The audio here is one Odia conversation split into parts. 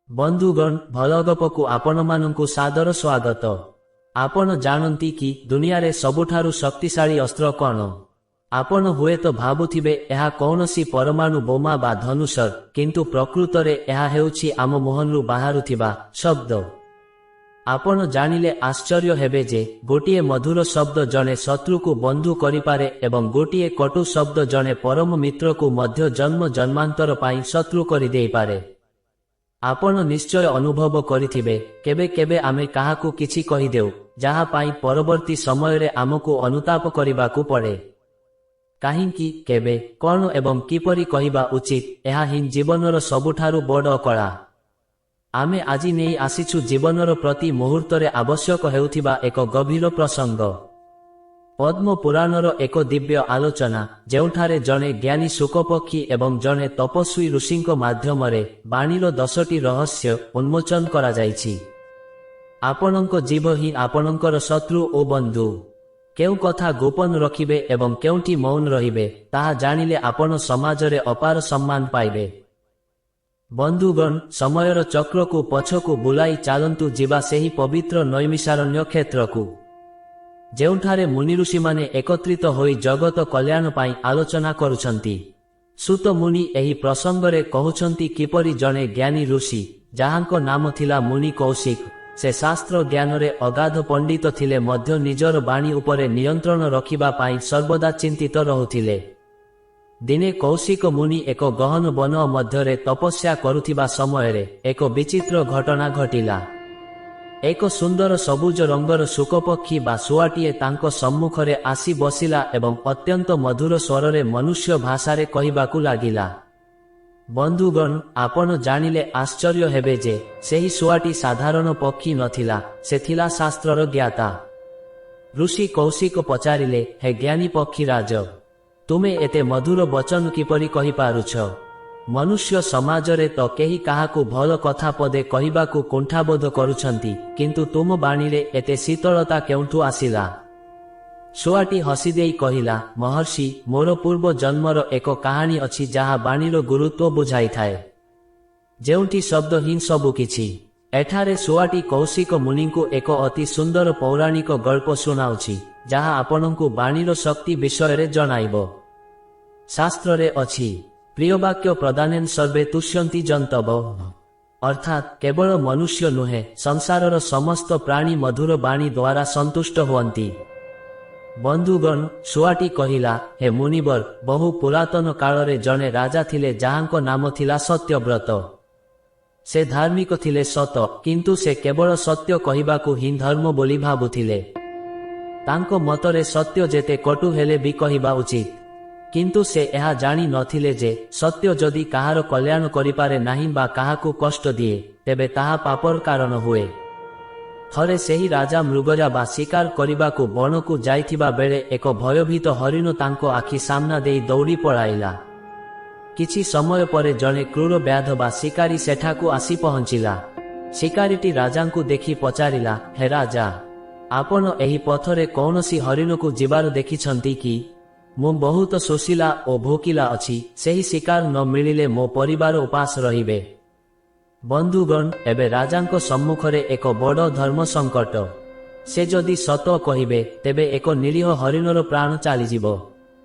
बंधुगण भलगपकु आपणमानंकु सादर स्वागत। आपण जानती कि दुनिया रे सबुठारु शक्तिशाली अस्त्र कौन? आपण हुए तो भाबुथिबे एहा कौनसी परमाणु बोमा बा धनुषर, किंतु प्रकृत रे एहा हेउछि आम मुहनरु बाहारुथिबा शब्द। आपण जानिले आश्चर्य हेबे जे गोटिए मधुर शब्द जने शत्रु को बंधु करिपारे एवं गोटिए कटु शब्द जने परम मित्र को मध्य जन्म जन्मांतर पाई शत्रु करि देई पारे। आपण निश्चय अनुभव करिथिबे केबे केबे आमे काहाकू किछि कहि देउ जहा पाई परवर्ती समय रे आमको अनुताप करिबाकू पड़े। काहिंकी केबे कोन एवं किपरि कहिबा उचित एहा हिं जीवनर सबुठारु बड़ कला। आमे आजि नेई आसिछु जीवनर प्रति मुहूर्त रे आवश्यक हेउथिबा एक गभीर प्रसंग। पद्म पुराणर एक दिव्य आलोचना जेउठारे जने ज्ञानी शुकपक्षी एवं जने तपस्वी ऋषिंक माध्यमरे बाणीर 10टी रहस्य उन्मोचन करा जाइछि। आपणक जीव ही आपणकर शत्रु ओ बंधु। केउ कथा गोपन रखिबे एवं केउठी मौन रहिबे ताहा जानिले आपण समाजरे अपार सम्मान पाइबे। बंधुगण समयर चक्र को पछकु बुलाई चालंतु जीवा सेही पवित्र नैमिषारण्य क्षेत्रकु, जेउठारे मुनि ऋषि माने एकत्रित होई जगत कल्याण पाई आलोचना करुछंती। सुत मुनि एही प्रसंगरे कहउछंती किपरि जने ज्ञानी ऋषि जाहांको नाम थिला मुनि कौशिक, से शास्त्र ज्ञानरे अगाध पंडित थिले मध्य निजर बाणी उपरे नियंत्रण रखिबा पाई सर्वदा चिंतित रहुथिले। दिने कौशिक मुनि एक गहन वन मध्यरे तपस्या करुथिबा समयरे एक विचित्र घटना घटिला। एक सुंदर सबुज रंगर शुकपक्षी बा शुआटीए तांको सम्मुखरे आसी बसिला एवं अत्यंत मधुर स्वररे मनुष्य भाषारे कहिबाकू लागिला। बंधुगण आपण जानिले आश्चर्य हेबे जे सेही शुआटी साधारण पक्षी नथिला, से थिला शास्त्रर ज्ञाता। ऋषि कौशिक पचारिले, हे ज्ञानी पक्षीराज, तुमे एते मधुर वचन किपरि कहि पारुछ? मनुष्य समाजरे तो केही काहाकू भल कथा पदे कहिबाकू कुंठाबोध करुछंती, किंतु तुम बाणीरे एते शीतलता केउठु आसिला? शुआटी हसीदेई कहिला, महर्षि, मोर पूर्व जन्मर एक कहानी अछि जहा बाणीर गुरुत्व बुझाई थाए, जेउठी शब्द हिं सबु किछि। एठारे शुआटी कौशिक मुनिंकु एक अति सुंदर पौराणिक गल्प सुनाउछि जहा आपणंकु बाणीर शक्ति विषयरे जणाइबो। शास्त्ररे अछि, प्रियवाक्य प्रदानेन सर्वे तुष्यन्ति जन्तव, अर्थात केवल मनुष्य नुहे संसारर समस्त प्राणी मधुर बाणी द्वारा संतुष्ट हुअन्ति। बंधुगण शुआटी कहिला, हे मुनिवर, बहु पुरातन कालरे जने राजा थिले जाहांको नाम थिला सत्यव्रत। से धार्मिक थिले सत, किंतु से केवल सत्य कहिबाकू हिं धर्म बोली भाबुथिले। तांको मतरे सत्य जेते कटु हेले भी कहिबा उचित, किंतु से एहा जानी नथिले जे सत्य जदि काहार कल्याण करिपारे नाही बा काहाकू कष्ट दिए तेबे ताहा पापर कारण हुए। थरे सेही राजा मृगजा बा शिकार करिबाकू बणकू जाइथिबा बेले एक भयभीत हरिण तांको आखि सामना देई दौड़ी पळाइला। किछि समय परे जने क्रूर व्याध बा शिकारी सेठाकू आसी पहुंचिला। शिकारीटी राजांकू देखि पचारिला, हे राजा, आपण एही पथरे कौनसी हरिणकू जिबार देखिछंती कि? मु बहुत शोषिला ओ भोकिला अछि, सेही शिकार न मिलिले मो परिवार उपास रहिबे। बंधुगण एबे राजांको सम्मुखरे एक बड़ धर्म संकट। से जदि सत कहिबे तेबे एक निरीह हरिणर प्राण चलीजिबो,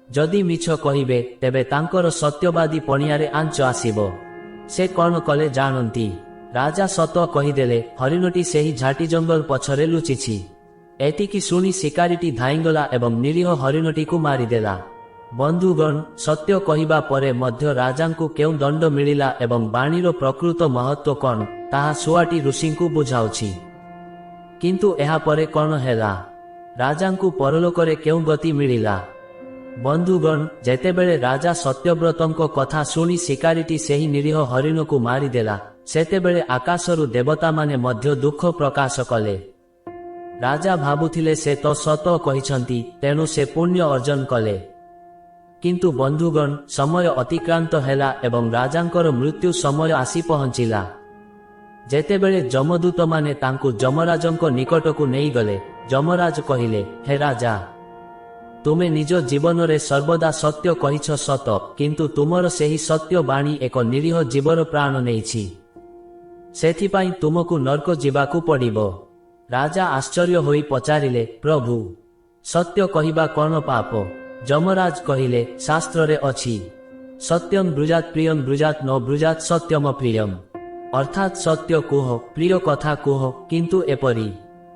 जदि मिछ कहिबे तेबे तांकर सत्यवादी पणियारे आंच आसिबो। से कौन कले जानती? राजा सत कहिदेले, हरिणटी सेही झाटी जंगल पछरे लुचिछि। एतिकी शुणी शिकारीटी धाइंगला एवं निरीह हरिणटी को मारिदेला। बंधुगण सत्य कहिबा परे मध्य राजांकू केउ दंड मिलिला एवं बाणीर प्रकृत महत्व कौन ताहा शुआटी ऋषिंकू बुझाउछि। किंतु एहा परे कौन हेला? राजांकू परलोकरे केउ गति मिलिला? बंधुगण जेतेबेले राजा सत्यव्रतंको कथा शुणी शिकारीटी सेही निरीह हरिणकू मारिदेला, सेतेबेले आकाशरु देवता माने मध्य दुख प्रकाश कले। राजा भाबुथिले से तो सत कहिछंती, तेणु से पुण्य अर्जन कले। किंतु बंधुगण समय अतिक्रांत हेला एवं राजांकर मृत्यु समय आसी पहुंचिला। जेतेबेले जमदूत माने तांकू जमराजंको निकटकू नेई गले, जमराज कहिले, हे राजा, तुमे निज जीवन रे सर्वदा सत्य कहिछ सत, किंतु तुमर सेही सत्य बाणी एक निरीह जीवर प्राण नेइछि। ସେଥିପାଇଁ ତୁମକୁ ନର୍କ ଯିବାକୁ ପଡ଼ିବ। ରାଜା ଆଶ୍ଚର୍ଯ୍ୟ ହୋଇ ପଚାରିଲେ, ପ୍ରଭୁ, ସତ୍ୟ କହିବା କ'ଣ ପାପ? ଯମରାଜ କହିଲେ, ଶାସ୍ତ୍ରରେ ଅଛି, ସତ୍ୟଂ ବ୍ରୁଜାତ୍ ପ୍ରିୟଂ ବ୍ରୁଜାତ୍ ନ ବ୍ରୁଜାତ୍ ସତ୍ୟମ ପ୍ରିୟଂ। ଅର୍ଥାତ୍ ସତ୍ୟ କୁହ, ପ୍ରିୟ କଥା କୁହ, କିନ୍ତୁ ଏପରି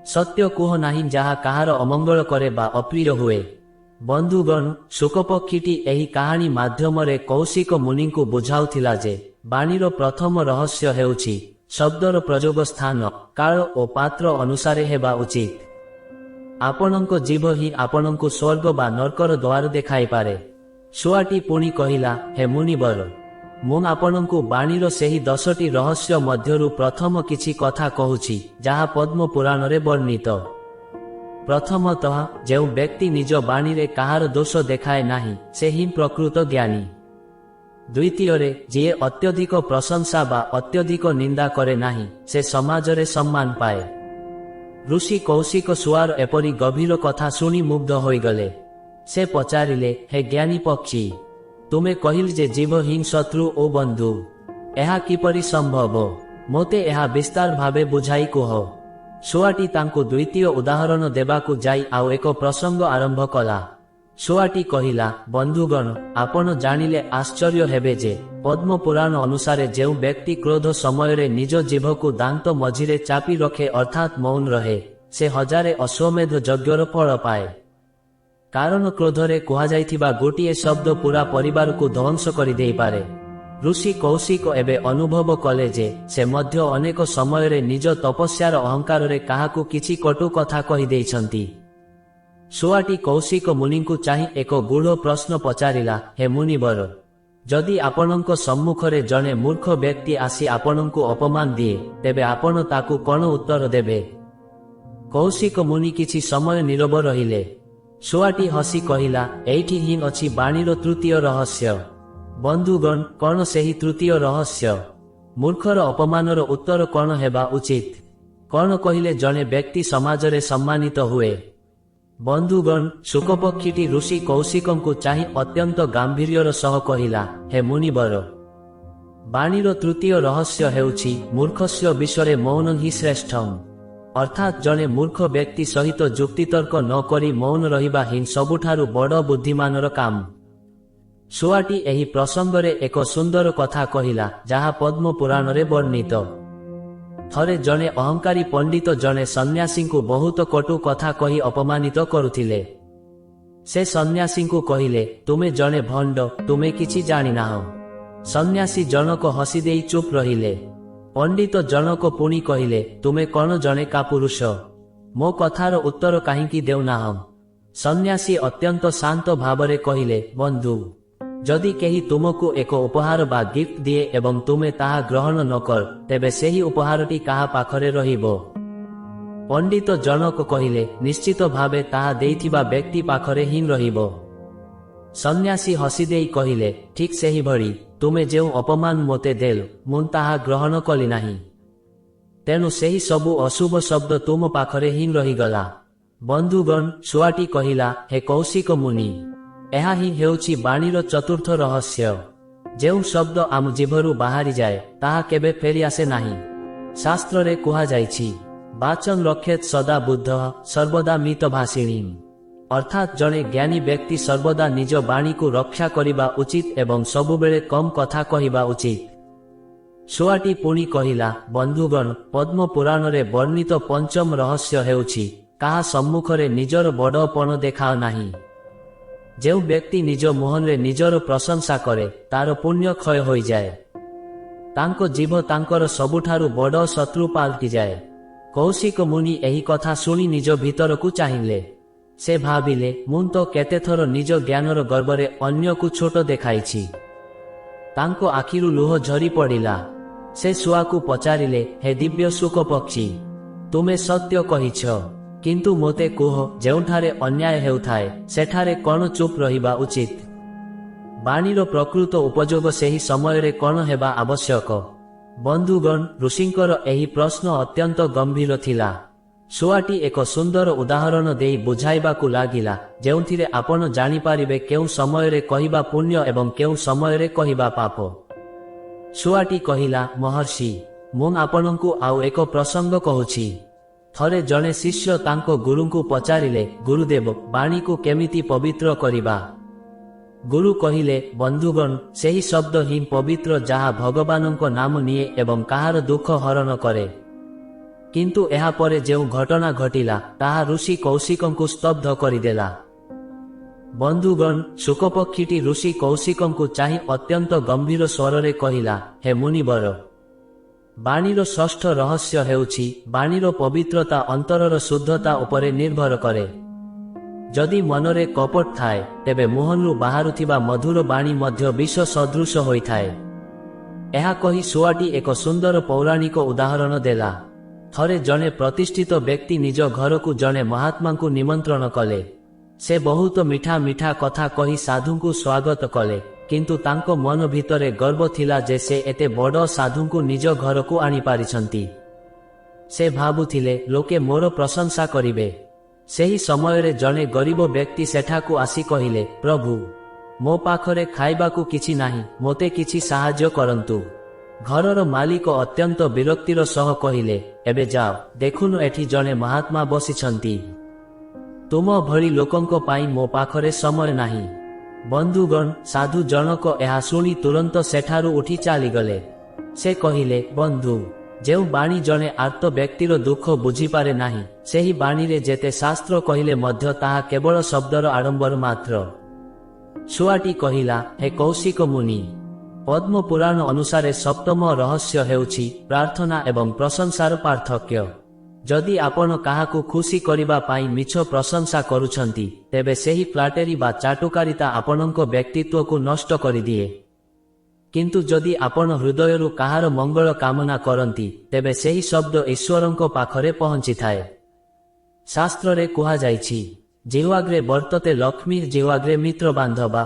ସତ୍ୟ କୁହ ନାହିଁ ଯାହା କାହାର ଅମଙ୍ଗଳ କରେ ବା ଅପ୍ରିୟ ହୁଏ। ବନ୍ଧୁଗଣ, ଶୁକପକ୍ଷୀଟି ଏହି କାହାଣୀ ମାଧ୍ୟମରେ କୌଶିକ ମୁନିଙ୍କୁ ବୁଝାଉଥିଲା ଯେ ବାଣୀର ପ୍ରଥମ ରହସ୍ୟ ହେଉଛି ଶବ୍ଦର ପ୍ରଯୋଗ ସ୍ଥାନ, କାଳ ଓ ପାତ୍ର ଅନୁସାରେ ହେବା ଉଚିତ। ଆପଣଙ୍କ ଜିଭ ହିଁ ଆପଣଙ୍କୁ ସ୍ୱର୍ଗ ବା ନର୍କର ଦ୍ୱାର ଦେଖାଇପାରେ। ଶୁଆଟି ପୁଣି କହିଲା, ହେ ମୁନିବର, ମୁଁ ଆପଣଙ୍କୁ ବାଣୀର ସେହି 10ଟି ରହସ୍ୟ ମଧ୍ୟରୁ ପ୍ରଥମ କିଛି କଥା କହୁଛି ଯାହା ପଦ୍ମ ପୁରାଣରେ ବର୍ଣ୍ଣିତ। ପ୍ରଥମତଃ, ଯେଉଁ ବ୍ୟକ୍ତି ନିଜ ବାଣୀରେ କାହାର ଦୋଷ ଦେଖାଏ ନାହିଁ ସେ ହିଁ ପ୍ରକୃତ ଜ୍ଞାନୀ। ଦ୍ୱିତୀୟରେ, ଯିଏ ଅତ୍ୟଧିକ ପ୍ରଶଂସା ବା ଅତ୍ୟଧିକ ନିନ୍ଦା କରେ ନାହିଁ ସେ ସମାଜରେ ସମ୍ମାନ ପାଏ। ଋଷି କୌଶିକ ଶୁଆର ଏପରି ଗଭୀର କଥା ଶୁଣି ମୁଗ୍ଧ ହୋଇଗଲେ। ସେ ପଚାରିଲେ, ହେ ଜ୍ଞାନୀ ପକ୍ଷୀ, ତୁମେ କହିଲ ଯେ ଜୀବ ହିଁ ଶତ୍ରୁ ଓ ବନ୍ଧୁ। ଏହା କିପରି ସମ୍ଭବ? ମୋତେ ଏହା ବିସ୍ତାର ଭାବେ ବୁଝାଇ କୁହ। ଶୁଆଟି ତାଙ୍କୁ ଦ୍ୱିତୀୟ ଉଦାହରଣ ଦେବାକୁ ଯାଇ ଆଉ ଏକ ପ୍ରସଙ୍ଗ ଆରମ୍ଭ କଲା। ଶୁଆଟି କହିଲା, ବନ୍ଧୁଗଣ, ଆପଣ ଜାଣିଲେ ଆଶ୍ଚର୍ଯ୍ୟ ହେବେ ଯେ ପଦ୍ମ ପୁରାଣ ଅନୁସାରେ ଯେଉଁ ବ୍ୟକ୍ତି କ୍ରୋଧ ସମୟରେ ନିଜ ଜିଭକୁ ଦାନ୍ତ ମଝିରେ ଚାପି ରଖେ ଅର୍ଥାତ୍ ମୌନ ରହେ, ସେ 1000 ଅଶ୍ୱମେଧ ଯଜ୍ଞର ଫଳ ପାଏ। କାରଣ କ୍ରୋଧରେ କୁହାଯାଇଥିବା ଗୋଟିଏ ଶବ୍ଦ ପୁରା ପରିବାରକୁ ଧ୍ୱଂସ କରିଦେଇପାରେ। ଋଷି କୌଶିକ ଏବେ ଅନୁଭବ କଲେ ଯେ ସେ ମଧ୍ୟ ଅନେକ ସମୟରେ ନିଜ ତପସ୍ୟାର ଅହଙ୍କାରରେ କାହାକୁ କିଛି କଟୁ କଥା କହିଦେଇଛନ୍ତି। ଶୁଆଟି କୌଶିକ ମୁନିଙ୍କୁ ଚାହିଁ ଏକ ଗୂଢ଼ ପ୍ରଶ୍ନ ପଚାରିଲା, ହେ ମୁନିବର, ଯଦି ଆପଣଙ୍କ ସମ୍ମୁଖରେ ଜଣେ ମୂର୍ଖ ବ୍ୟକ୍ତି ଆସି ଆପଣଙ୍କୁ ଅପମାନ ଦିଏ ତେବେ ଆପଣ ତାକୁ କ'ଣ ଉତ୍ତର ଦେବେ? କୌଶିକ ମୁନି କିଛି ସମୟ ନୀରବ ରହିଲେ। ଶୁଆଟି ହସି କହିଲା, ଏଇଠି ହିଁ ଅଛି ବାଣୀର ତୃତୀୟ ରହସ୍ୟ। ବନ୍ଧୁଗଣ, କ'ଣ ସେହି ତୃତୀୟ ରହସ୍ୟ? ମୂର୍ଖର ଅପମାନର ଉତ୍ତର କ'ଣ ହେବା ଉଚିତ? କ'ଣ କହିଲେ ଜଣେ ବ୍ୟକ୍ତି ସମାଜରେ ସମ୍ମାନିତ ହୁଏ? ବନ୍ଧୁଗଣ, ଶୁକପକ୍ଷୀଟି ଋଷି କୌଶିକଙ୍କୁ ଚାହିଁ ଅତ୍ୟନ୍ତ ଗାମ୍ଭୀର୍ଯ୍ୟର ସହ କହିଲା, ହେ ମୁନିବର, ବାଣୀର ତୃତୀୟ ରହସ୍ୟ ହେଉଛି ମୂର୍ଖସ୍ୟ ବିଷୟରେ ମୌନ ହିଁ ଶ୍ରେଷ୍ଠମ୍। ଅର୍ଥାତ୍ ଜଣେ ମୂର୍ଖ ବ୍ୟକ୍ତି ସହିତ ଯୁକ୍ତିତର୍କ ନ କରି ମୌନ ରହିବା ହିଁ ସବୁଠାରୁ ବଡ଼ ବୁଦ୍ଧିମାନର କାମ। ଶୁଆଟି ଏହି ପ୍ରସଙ୍ଗରେ ଏକ ସୁନ୍ଦର କଥା କହିଲା ଯାହା ପଦ୍ମ ପୁରାଣରେ ବର୍ଣ୍ଣିତ। ଥରେ ଜଣେ ଅହଙ୍କାରୀ ପଣ୍ଡିତ ଜଣେ ସନ୍ନ୍ୟାସୀଙ୍କୁ ବହୁତ କଟୁ କଥା କହି ଅପମାନିତ କରୁଥିଲେ। ସେ ସନ୍ନ୍ୟାସୀଙ୍କୁ କହିଲେ, ତୁମେ ଜଣେ ଭଣ୍ଡ, ତୁମେ କିଛି ଜାଣିନାହଁ। ସନ୍ନ୍ୟାସୀ ଜଣକ ହସିଦେଇ ଚୁପ୍ ରହିଲେ। ପଣ୍ଡିତ ଜଣକ ପୁଣି କହିଲେ, ତୁମେ କ'ଣ ଜଣେ କାପୁରୁଷ? ମୋ କଥାର ଉତ୍ତର କାହିଁକି ଦେଉନାହଁ? ସନ୍ନ୍ୟାସୀ ଅତ୍ୟନ୍ତ ଶାନ୍ତ ଭାବରେ କହିଲେ, ବନ୍ଧୁ, ଯଦି କେହି ତୁମକୁ ଏକ ଉପହାର ବା ଗିଫ୍ଟ ଦିଏ ଏବଂ ତୁମେ ତାହା ଗ୍ରହଣ ନ କର ତେବେ ସେହି ଉପହାରଟି କାହା ପାଖରେ ରହିବ? ପଣ୍ଡିତ ଜଣକ କହିଲେ, ନିଶ୍ଚିତ ଭାବେ ତାହା ଦେଇଥିବା ବ୍ୟକ୍ତି ପାଖରେ ହିଁ ରହିବ। ସନ୍ନ୍ୟାସୀ ହସିଦେଇ କହିଲେ, ଠିକ୍ ସେହିଭଳି ତୁମେ ଯେଉଁ ଅପମାନ ମୋତେ ଦେଲ ମୁଁ ତାହା ଗ୍ରହଣ କଲି ନାହିଁ। ତେଣୁ ସେହି ସବୁ ଅଶୁଭ ଶବ୍ଦ ତୁମ ପାଖରେ ହିଁ ରହିଗଲା। ବନ୍ଧୁଗଣ, ଶୁଆଟି କହିଲା, ହେ କୌଶିକ ମୁନି, ଏହା ହିଁ ହେଉଛି ବାଣୀର ଚତୁର୍ଥ ରହସ୍ୟ। ଯେଉଁ ଶବ୍ଦ ଆମ ଜିଭରୁ ବାହାରିଯାଏ ତାହା କେବେ ଫେରିଆସେ ନାହିଁ। ଶାସ୍ତ୍ରରେ କୁହାଯାଇଛି, ବାଚଂ ରକ୍ଷେତ୍ ସଦା ବୁଦ୍ଧଃ ସର୍ବଦା ମିତଭାଷିଣୀମ୍। ଅର୍ଥାତ୍ ଜଣେ ଜ୍ଞାନୀ ବ୍ୟକ୍ତି ସର୍ବଦା ନିଜ ବାଣୀକୁ ରକ୍ଷା କରିବା ଉଚିତ ଏବଂ ସବୁବେଳେ କମ୍ କଥା କହିବା ଉଚିତ। ଶୁଆଟି ପୁଣି କହିଲା, ବନ୍ଧୁଗଣ, ପଦ୍ମ ପୁରାଣରେ ବର୍ଣ୍ଣିତ ପଞ୍ଚମ ରହସ୍ୟ ହେଉଛି କାହା ସମ୍ମୁଖରେ ନିଜର ବଡ଼ପଣ ଦେଖାଅ ନାହିଁ। ଯେଉଁ ବ୍ୟକ୍ତି ନିଜ ମୁହଁରେ ନିଜର ପ୍ରଶଂସା କରେ ତାର ପୁଣ୍ୟ କ୍ଷୟ ହୋଇଯାଏ। ତାଙ୍କ ଜିଭ ତାଙ୍କର ସବୁଠାରୁ ବଡ଼ ଶତ୍ରୁ ପାଲଟିଯାଏ। କୌଶିକ ମୁନି ଏହି କଥା ଶୁଣି ନିଜ ଭିତରକୁ ଚାହିଁଲେ। ସେ ଭାବିଲେ, ମୁଁ ତ କେତେଥର ନିଜ ଜ୍ଞାନର ଗର୍ବରେ ଅନ୍ୟକୁ ଛୋଟ ଦେଖାଇଛି। ତାଙ୍କ ଆଖିରୁ ଲୁହ ଝରି ପଡ଼ିଲା। ସେ ଶୁଆକୁ ପଚାରିଲେ, ହେ ଦିବ୍ୟ ଶୁକ ପକ୍ଷୀ, ତୁମେ ସତ୍ୟ କହିଛ, କିନ୍ତୁ ମୋତେ କୁହ, ଯେଉଁଠାରେ ଅନ୍ୟାୟ ହେଉଥାଏ ସେଠାରେ କ'ଣ ଚୁପ୍ ରହିବା ଉଚିତ? ବାଣୀର ପ୍ରକୃତ ଉପଯୋଗ ସେହି ସମୟରେ କ'ଣ ହେବା ଆବଶ୍ୟକ? ବନ୍ଧୁଗଣ, ଋଷିଙ୍କର ଏହି ପ୍ରଶ୍ନ ଅତ୍ୟନ୍ତ ଗମ୍ଭୀର ଥିଲା। ଶୁଆଟି ଏକ ସୁନ୍ଦର ଉଦାହରଣ ଦେଇ ବୁଝାଇବାକୁ ଲାଗିଲା ଯେଉଁଥିରେ ଆପଣ ଜାଣିପାରିବେ କେଉଁ ସମୟରେ କହିବା ପୁଣ୍ୟ ଏବଂ କେଉଁ ସମୟରେ କହିବା ପାପ। ଶୁଆଟି କହିଲା, ମହର୍ଷି, ମୁଁ ଆପଣଙ୍କୁ ଆଉ ଏକ ପ୍ରସଙ୍ଗ କହୁଛି। ଥରେ ଜଣେ ଶିଷ୍ୟ ତାଙ୍କ ଗୁରୁଙ୍କୁ ପଚାରିଲେ, ଗୁରୁଦେବ, ବାଣୀକୁ କେମିତି ପବିତ୍ର କରିବା? ଗୁରୁ କହିଲେ, ବନ୍ଧୁଗଣ, ସେହି ଶବ୍ଦ ହିଁ ପବିତ୍ର ଯାହା ଭଗବାନଙ୍କ ନାମ ନିଏ ଏବଂ କାହାର ଦୁଃଖ ହରଣ କରେ। କିନ୍ତୁ ଏହାପରେ ଯେଉଁ ଘଟଣା ଘଟିଲା ତାହା ଋଷି କୌଶିକଙ୍କୁ ସ୍ତବ୍ଧ କରିଦେଲା। ବନ୍ଧୁଗଣ, ଶୁକପକ୍ଷୀଟି ଋଷି କୌଶିକଙ୍କୁ ଚାହିଁ ଅତ୍ୟନ୍ତ ଗମ୍ଭୀର ସ୍ୱରରେ କହିଲା, ହେ ମୁନିବର, ବାଣୀର ଷଷ୍ଠ ରହସ୍ୟ ହେଉଛି, ବାଣୀର ପବିତ୍ରତା ଅନ୍ତରର ଶୁଦ୍ଧତା ଉପରେ ନିର୍ଭର କରେ। ଯଦି ମନରେ କପଟ ଥାଏ, ତେବେ ମୁହଁରୁ ବାହାରୁଥିବା ମଧୁର ବାଣୀ ମଧ୍ୟ ବିଷ ସଦୃଶ ହୋଇଥାଏ। ଏହା କହି ଶୁଆଟି ଏକ ସୁନ୍ଦର ପୌରାଣିକ ଉଦାହରଣ ଦେଲା। ଥରେ ଜଣେ ପ୍ରତିଷ୍ଠିତ ବ୍ୟକ୍ତି ନିଜ ଘରକୁ ଜଣେ ମହାତ୍ମାଙ୍କୁ ନିମନ୍ତ୍ରଣ କଲେ। ସେ ବହୁତ ମିଠା ମିଠା କଥା କହି ସାଧୁଙ୍କୁ ସ୍ୱାଗତ କଲେ, କିନ୍ତୁ ତାଙ୍କ ମନ ଭିତରେ ଗର୍ବ ଥିଲା ଯେ ସେ ଏତେ ବଡ଼ ସାଧୁଙ୍କୁ ନିଜ ଘରକୁ ଆଣିପାରିଛନ୍ତି। ସେ ଭାବୁଥିଲେ, ଲୋକେ ମୋର ପ୍ରଶଂସା କରିବେ। ସେହି ସମୟରେ ଜଣେ ଗରିବ ବ୍ୟକ୍ତି ସେଠାକୁ ଆସି କହିଲେ, ପ୍ରଭୁ, ମୋ ପାଖରେ ଖାଇବାକୁ କିଛି ନାହିଁ, ମୋତେ କିଛି ସାହାଯ୍ୟ କରନ୍ତୁ। ଘରର ମାଲିକ ଅତ୍ୟନ୍ତ ବିରକ୍ତିର ସହ କହିଲେ, ଏବେ ଯାଅ, ଦେଖୁନ ଏଠି ଜଣେ ମହାତ୍ମା ବସିଛନ୍ତି। ତୁମ ଭଳି ଲୋକଙ୍କ ପାଇଁ ମୋ ପାଖରେ ସମୟ ନାହିଁ। ବନ୍ଧୁଗଣ, ସାଧୁ ଜଣକ ଏହା ଶୁଣି ତୁରନ୍ତ ସେଠାରୁ ଉଠି ଚାଲିଗଲେ। ସେ କହିଲେ, ବନ୍ଧୁ, ଯେଉଁ ବାଣୀ ଜଣେ ଆର୍ତ ବ୍ୟକ୍ତିର ଦୁଃଖ ବୁଝିପାରେ ନାହିଁ, ସେହି ବାଣୀରେ ଯେତେ ଶାସ୍ତ୍ର କହିଲେ ମଧ୍ୟ ତାହା କେବଳ ଶବ୍ଦର ଆଡମ୍ବର ମାତ୍ର। ଶୁଆଟି କହିଲା, ହେ କୌଶିକ ମୁନି, ପଦ୍ମ ପୁରାଣ ଅନୁସାରେ ସପ୍ତମ ରହସ୍ୟ ହେଉଛି ପ୍ରାର୍ଥନା ଏବଂ ପ୍ରଶଂସାର ପାର୍ଥକ୍ୟ। ଯଦି ଆପଣ କାହାକୁ ଖୁସି କରିବା ପାଇଁ ମିଛ ପ୍ରଶଂସା କରୁଛନ୍ତି, ତେବେ ସେହି ଫ୍ଲାଟେରୀ ବା ଚାଟୁକାରିତା ଆପଣଙ୍କ ବ୍ୟକ୍ତିତ୍ୱକୁ ନଷ୍ଟ କରିଦିଏ। କିନ୍ତୁ ଯଦି ଆପଣ ହୃଦୟରୁ କାହାର ମଙ୍ଗଳ କାମନା କରନ୍ତି, ତେବେ ସେହି ଶବ୍ଦ ଈଶ୍ୱରଙ୍କ ପାଖରେ ପହଞ୍ଚିଥାଏ। ଶାସ୍ତ୍ରରେ କୁହାଯାଇଛି, ଜିହ୍ୱାଗ୍ରେ ବର୍ତ୍ତତେ ଲକ୍ଷ୍ମୀ ଜିହ୍ୱାଗ୍ରେ ମିତ୍ର ବାନ୍ଧବା,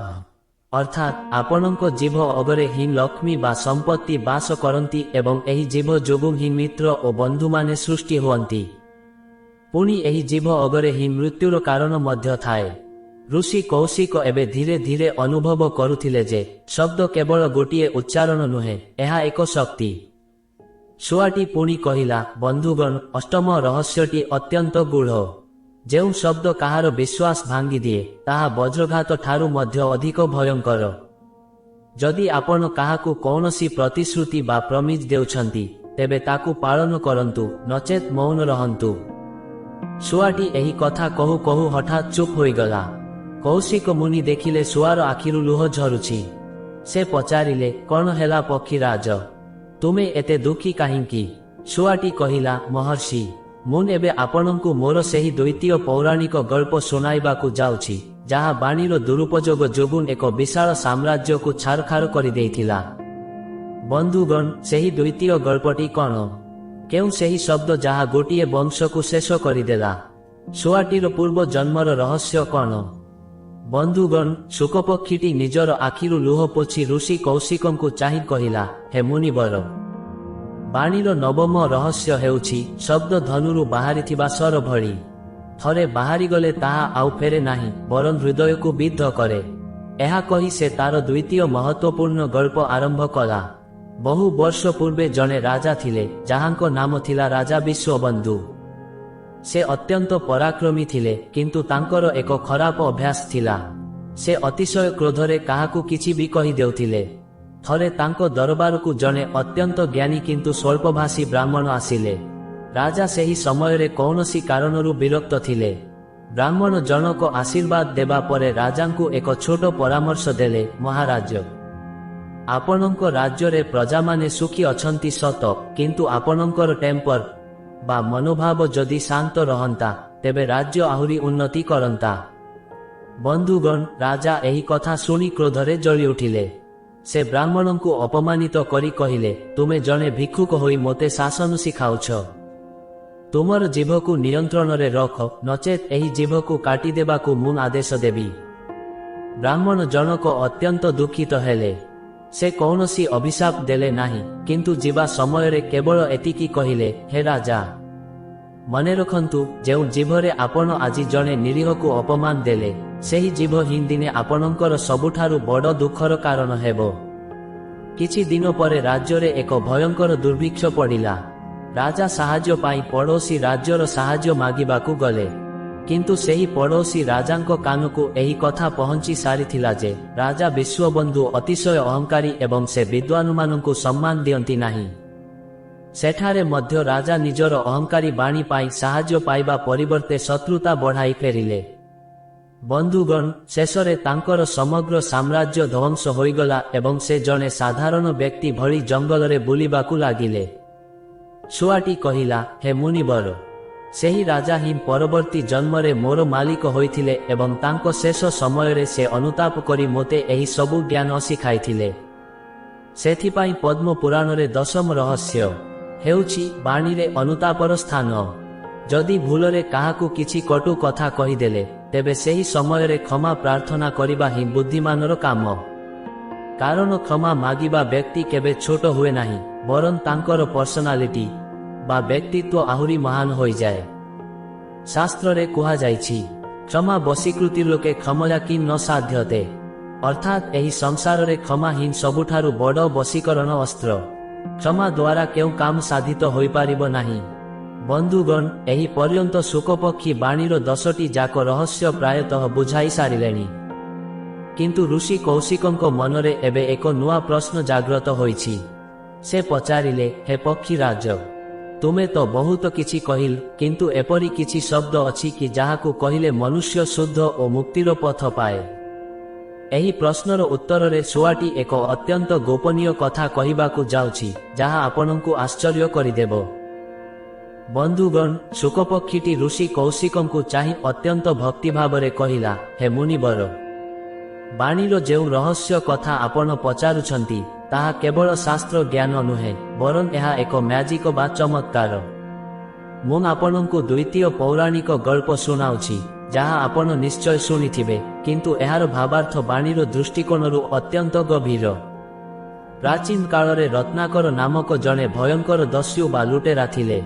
ଅର୍ଥାତ୍ ଆପଣଙ୍କ ଜିଭ ଅଗରେ ହିଁ ଲକ୍ଷ୍ମୀ ବା ସମ୍ପତ୍ତି ବାସ କରନ୍ତି ଏବଂ ଏହି ଜିଭ ଯୋଗୁଁ ହିଁ ମିତ୍ର ଓ ବନ୍ଧୁମାନେ ସୃଷ୍ଟି ହୁଅନ୍ତି। ପୁଣି ଏହି ଜିଭ ଅଗରେ ହିଁ ମୃତ୍ୟୁର କାରଣ ମଧ୍ୟ ଥାଏ। ଋଷି କୌଶିକ ଏବେ ଧୀରେ ଧୀରେ ଅନୁଭବ କରୁଥିଲେ ଯେ ଶବ୍ଦ କେବଳ ଗୋଟିଏ ଉଚ୍ଚାରଣ ନୁହେଁ, ଏହା ଏକ ଶକ୍ତି। ଶୁଆଟି ପୁଣି କହିଲା, ବନ୍ଧୁଗଣ, ଅଷ୍ଟମ ରହସ୍ୟଟି ଅତ୍ୟନ୍ତ ଗୂଢ଼। ଯେଉଁ ଶବ୍ଦ କାହାର ବିଶ୍ୱାସ ଭାଙ୍ଗିଦିଏ, ତାହା ବଜ୍ରଘାତ ଠାରୁ ମଧ୍ୟ ଅଧିକ ଭୟଙ୍କର। ଯଦି ଆପଣ କାହାକୁ କୌଣସି ପ୍ରତିଶ୍ରୁତି ବା ପ୍ରମିଜ ଦେଉଛନ୍ତି, ତେବେ ତାକୁ ପାଳନ କରନ୍ତୁ, ନଚେତ୍ ମୌନ ରହନ୍ତୁ। ଶୁଆଟି ଏହି କଥା କହୁ କହୁ ହଠାତ୍ ଚୁପ୍ ହୋଇଗଲା। କୌଶିକ ମୁନି ଦେଖିଲେ ଶୁଆର ଆଖିରୁ ଲୁହ ଝରୁଛି। ସେ ପଚାରିଲେ, କଣ ହେଲା ପକ୍ଷୀରାଜ, ତୁମେ ଏତେ ଦୁଃଖୀ କାହିଁକି? ଶୁଆଟି କହିଲା, ମହର୍ଷି, ମୁଁ ଏବେ ଆପଣଙ୍କୁ ମୋର ସେହି ଦ୍ୱିତୀୟ ପୌରାଣିକ ଗଳ୍ପ ଶୁଣାଇବାକୁ ଯାଉଛି, ଯାହା ବାଣୀର ଦୁରୁପଯୋଗ ଯୋଗୁଁ ଏକ ବିଶାଳ ସାମ୍ରାଜ୍ୟକୁ ଛାରଖାର କରିଦେଇଥିଲା। ବନ୍ଧୁଗଣ, ସେହି ଦ୍ୱିତୀୟ ଗଳ୍ପଟି କଣ? କେଉଁ ସେହି ଶବ୍ଦ ଯାହା ଗୋଟିଏ ବଂଶକୁ ଶେଷ କରିଦେଲା? ଶୁଆଟିର ପୂର୍ବ ଜନ୍ମର ରହସ୍ୟ କଣ? ବନ୍ଧୁଗଣ, ଶୁକପକ୍ଷୀଟି ନିଜର ଆଖିରୁ ଲୁହ ପୋଛି ଋଷି କୌଶିକଙ୍କୁ ଚାହିଁ କହିଲା, ହେ ମୁନିବର, ବାଣୀର ନବମ ରହସ୍ୟ ହେଉଛି ଶବ୍ଦ ଧନୁରୁ ବାହାରିଥିବା ସ୍ୱର ଭଳି। ଥରେ ବାହାରିଗଲେ ତାହା ଆଉ ଫେରେ ନାହିଁ, ବରଂ ହୃଦୟକୁ ବିଦ୍ଧ କରେ। ଏହା କହି ସେ ତାର ଦ୍ୱିତୀୟ ମହତ୍ୱପୂର୍ଣ୍ଣ ଗଳ୍ପ ଆରମ୍ଭ କଲା। ବହୁ ବର୍ଷ ପୂର୍ବେ ଜଣେ ରାଜା ଥିଲେ, ଯାହାଙ୍କ ନାମ ଥିଲା ରାଜା ବିଶ୍ୱବନ୍ଧୁ। ସେ ଅତ୍ୟନ୍ତ ପରାକ୍ରମୀ ଥିଲେ, କିନ୍ତୁ ତାଙ୍କର ଏକ ଖରାପ ଅଭ୍ୟାସ ଥିଲା। ସେ ଅତିଶୟ କ୍ରୋଧରେ କାହାକୁ କିଛି ବି କହିଦେଉଥିଲେ। ଥରେ ତାଙ୍କ ଦରବାରକୁ ଜଣେ ଅତ୍ୟନ୍ତ ଜ୍ଞାନୀ କିନ୍ତୁ ସ୍ୱଳ୍ପଭାଷୀ ବ୍ରାହ୍ମଣ ଆସିଲେ। ରାଜା ସେହି ସମୟରେ କୌଣସି କାରଣରୁ ବିରକ୍ତ ଥିଲେ। ବ୍ରାହ୍ମଣ ଜଣକ ଆଶୀର୍ବାଦ ଦେବା ପରେ ରାଜାଙ୍କୁ ଏକ ଛୋଟ ପରାମର୍ଶ ଦେଲେ, ମହାରାଜ, ଆପଣଙ୍କ ରାଜ୍ୟରେ ପ୍ରଜାମାନେ ସୁଖୀ ଅଛନ୍ତି ସତ, କିନ୍ତୁ ଆପଣଙ୍କର ଟେମ୍ପର ବା ମନୋଭାବ ଯଦି ଶାନ୍ତ ରହନ୍ତା, ତେବେ ରାଜ୍ୟ ଆହୁରି ଉନ୍ନତି କରନ୍ତା। ବନ୍ଧୁଗଣ, ରାଜା ଏହି କଥା ଶୁଣି କ୍ରୋଧରେ ଜଳି ଉଠିଲେ। ସେ ବ୍ରାହ୍ମଣଙ୍କୁ ଅପମାନିତ କରି କହିଲେ, ତୁମେ ଜଣେ ଭିକ୍ଷୁକ ହୋଇ ମୋତେ ଶାସନ ଶିଖାଉଛ। ତୁମର ଜିଭକୁ ନିୟନ୍ତ୍ରଣରେ ରଖ, ନଚେତ୍ ଏହି ଜିଭକୁ କାଟିଦେବାକୁ ମୁଁ ଆଦେଶ ଦେବି। ବ୍ରାହ୍ମଣ ଜଣକ ଅତ୍ୟନ୍ତ ଦୁଃଖିତ ହେଲେ। ସେ କୌଣସି ଅଭିଶାପ ଦେଲେ ନାହିଁ, କିନ୍ତୁ ଯିବା ସମୟରେ କେବଳ ଏତିକି କହିଲେ, ହେ ରାଜା, ମନେ ରଖନ୍ତୁ, ଯେଉଁ ଜିଭରେ ଆପଣ ଆଜି ଜଣେ ନିରୀହକୁ ଅପମାନ ଦେଲେ, ସେହି ଜିଭ ହିଁ ଦିନେ ଆପଣଙ୍କର ସବୁଠାରୁ ବଡ଼ ଦୁଃଖର କାରଣ ହେବ। କିଛି ଦିନ ପରେ ରାଜ୍ୟରେ ଏକ ଭୟଙ୍କର ଦୁର୍ଭିକ୍ଷ ପଡ଼ିଲା। ରାଜା ସାହାଯ୍ୟ ପାଇଁ ପଡ଼ୋଶୀ ରାଜ୍ୟର ସାହାଯ୍ୟ ମାଗିବାକୁ ଗଲେ, କିନ୍ତୁ ସେହି ପଡ଼ୋଶୀ ରାଜାଙ୍କ କାନକୁ ଏହି କଥା ପହଞ୍ଚି ସାରିଥିଲା ଯେ ରାଜା ବିଶ୍ୱବନ୍ଧୁ ଅତିଶୟ ଅହଙ୍କାରୀ ଏବଂ ସେ ବିଦ୍ୱାନମାନଙ୍କୁ ସମ୍ମାନ ଦିଅନ୍ତି ନାହିଁ। ସେଠାରେ ମଧ୍ୟ ରାଜା ନିଜର ଅହଙ୍କାରୀ ବାଣୀ ପାଇଁ ସାହାଯ୍ୟ ପାଇବା ପରିବର୍ତ୍ତେ ଶତ୍ରୁତା ବଢ଼ାଇ ଫେରିଲେ। ବନ୍ଧୁଗଣ, ଶେଷରେ ତାଙ୍କର ସମଗ୍ର ସାମ୍ରାଜ୍ୟ ଧ୍ୱଂସ ହୋଇଗଲା ଏବଂ ସେ ଜଣେ ସାଧାରଣ ବ୍ୟକ୍ତି ଭଳି ଜଙ୍ଗଲରେ ବୁଲିବାକୁ ଲାଗିଲେ। ଶୁଆଟି କହିଲା, ହେ ମୁନିବର, ସେହି ରାଜା ହିଁ ପରବର୍ତ୍ତୀ ଜନ୍ମରେ ମୋର ମାଲିକ ହୋଇଥିଲେ ଏବଂ ତାଙ୍କ ଶେଷ ସମୟରେ ସେ ଅନୁତାପ କରି ମୋତେ ଏହି ସବୁ ଜ୍ଞାନ ଶିଖାଇଥିଲେ। ସେଥିପାଇଁ ପଦ୍ମ ପୁରାଣରେ ଦଶମ ରହସ୍ୟ ହେଉଛି ବାଣୀରେ ଅନୁତାପର ସ୍ଥାନ। ଯଦି ଭୁଲରେ କାହାକୁ କିଛି କଟୁ କଥା କହିଦେଲେ, ତେବେ ସେହି ସମୟରେ କ୍ଷମା ପ୍ରାର୍ଥନା କରିବା ହିଁ ବୁଦ୍ଧିମାନର କାମ। କାରଣ କ୍ଷମା ମାଗିବା ବ୍ୟକ୍ତି କେବେ ଛୋଟ ହୁଏ ନାହିଁ, ବରଂ ତାଙ୍କର ପର୍ସନାଲିଟି ବା ବ୍ୟକ୍ତିତ୍ୱ ଆହୁରି ମହାନ ହୋଇଯାଏ। ଶାସ୍ତ୍ରରେ କୁହାଯାଇଛି, କ୍ଷମା ବଶୀକୃତି ଲୋକେ କ୍ଷମୟା କି ନ ସାଧ୍ୟତେ, ଅର୍ଥାତ୍ ଏହି ସଂସାରରେ କ୍ଷମା ହିଁ ସବୁଠାରୁ ବଡ଼ ବଶୀକରଣ ଅସ୍ତ୍ର। କ୍ଷମା ଦ୍ୱାରା କେଉଁ କାମ ସାଧିତ ହୋଇପାରିବ ନାହିଁ। ବନ୍ଧୁଗଣ, ଏହି ପର୍ଯ୍ୟନ୍ତ ଶୁକପକ୍ଷୀ ବାଣୀର 10ଟି ଯାକ ରହସ୍ୟ ପ୍ରାୟତଃ ବୁଝାଇ ସାରିଲେଣି। କିନ୍ତୁ ଋଷି କୌଶିକଙ୍କ ମନରେ ଏବେ ଏକ ନୂଆ ପ୍ରଶ୍ନ ଜାଗ୍ରତ ହୋଇଛି। ସେ ପଚାରିଲେ, ହେ ପକ୍ଷୀରାଜ, ତୁମେ ତ ବହୁତ କିଛି କହିଲ, କିନ୍ତୁ ଏପରି କିଛି ଶବ୍ଦ ଅଛି କି ଯାହାକୁ କହିଲେ ମନୁଷ୍ୟ ଶୁଦ୍ଧ ଓ ମୁକ୍ତିର ପଥ ପାଏ? ଏହି ପ୍ରଶ୍ନର ଉତ୍ତରରେ ଶୁଆଟି ଏକ ଅତ୍ୟନ୍ତ ଗୋପନୀୟ କଥା କହିବାକୁ ଯାଉଛି, ଯାହା ଆପଣଙ୍କୁ ଆଶ୍ଚର୍ଯ୍ୟ କରିଦେବ। ବନ୍ଧୁଗଣ, ଶୁକପକ୍ଷୀଟି ଋଷି କୌଶିକଙ୍କୁ ଚାହିଁ ଅତ୍ୟନ୍ତ ଭକ୍ତିଭାବରେ କହିଲା, ହେ ମୁନିବର, ବାଣୀର ଯେଉଁ ରହସ୍ୟ କଥା ଆପଣ ପଚାରୁଛନ୍ତି, ତାହା କେବଳ ଶାସ୍ତ୍ର ଜ୍ଞାନ ନୁହେଁ, ବରଂ ଏହା ଏକ ମ୍ୟାଜିକ ବା ଚମତ୍କାର। ମୁଁ ଆପଣଙ୍କୁ ଦ୍ୱିତୀୟ ପୌରାଣିକ ଗଳ୍ପ ଶୁଣାଉଛି, ଯାହା ଆପଣ ନିଶ୍ଚୟ ଶୁଣିଥିବେ, କିନ୍ତୁ ଏହାର ଭାବାର୍ଥ ବାଣୀର ଦୃଷ୍ଟିକୋଣରୁ ଅତ୍ୟନ୍ତ ଗଭୀର। ପ୍ରାଚୀନ କାଳରେ ରତ୍ନାକର ନାମକ ଜଣେ ଭୟଙ୍କର ଦସ୍ୟୁ ବା ଲୁଟେରା ଥିଲେ।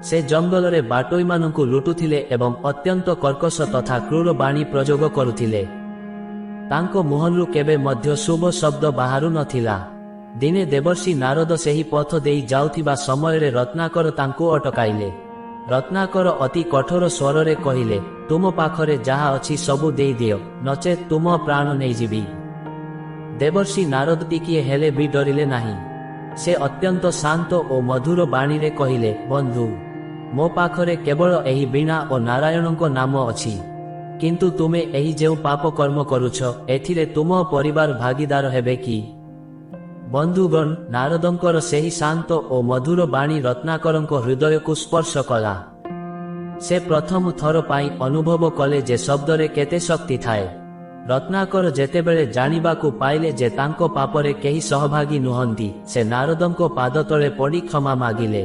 ସେ ଜଙ୍ଗଲରେ ବାଟୋଇମାନଙ୍କୁ ଲୁଟୁଥିଲେ ଏବଂ ଅତ୍ୟନ୍ତ କର୍କଶ ତଥା କ୍ରୂର ବାଣୀ ପ୍ରୟୋଗ କରୁଥିଲେ। ତାଙ୍କ ମୁହଁରୁ କେବେ ମଧ୍ୟ ଶୁଭ ଶବ୍ଦ ବାହାରୁ ନଥିଲା। ଦିନେ ଦେବର୍ଷି ନାରଦ ସେହି ପଥ ଦେଇ ଯାଉଥିବା ସମୟରେ ରତ୍ନାକର ତାଙ୍କୁ ଅଟକାଇଲେ। ରତ୍ନାକର ଅତି କଠୋର ସ୍ୱରରେ କହିଲେ, ତୁମ ପାଖରେ ଯାହା ଅଛି ସବୁ ଦେଇଦିଅ, ନଚେତ୍ ତୁମ ପ୍ରାଣ ନେଇଯିବି। ଦେବର୍ଷି ନାରଦ ଟିକିଏ ହେଲେ ବି ଡରିଲେ ନାହିଁ। ସେ ଅତ୍ୟନ୍ତ ଶାନ୍ତ ଓ ମଧୁର ବାଣୀରେ କହିଲେ, ବନ୍ଧୁ, ମୋ ପାଖରେ କେବଳ ଏହି ବୀଣା ଓ ନାରାୟଣଙ୍କ ନାମ ଅଛି, କିନ୍ତୁ ତୁମେ ଏହି ଯେଉଁ ପାପ କର୍ମ କରୁଛ, ଏଥିରେ ତୁମ ପରିବାର ଭାଗିଦାର ହେବେ କି? ବନ୍ଧୁଗଣ, ନାରଦଙ୍କର ସେହି ଶାନ୍ତ ଓ ମଧୁର ବାଣୀ ରତ୍ନାକରଙ୍କ ହୃଦୟକୁ ସ୍ପର୍ଶ କଲା। ସେ ପ୍ରଥମ ଥର ପାଇଁ ଅନୁଭବ କଲେ ଯେ ଶବ୍ଦରେ କେତେ ଶକ୍ତି ଥାଏ। ରତ୍ନାକର ଯେତେବେଳେ ଜାଣିବାକୁ ପାଇଲେ ଯେ ତାଙ୍କ ପାପରେ କେହି ସହଭାଗୀ ନୁହନ୍ତି, ସେ ନାରଦଙ୍କ ପାଦତଳେ ପଡ଼ି କ୍ଷମା ମାଗିଲେ।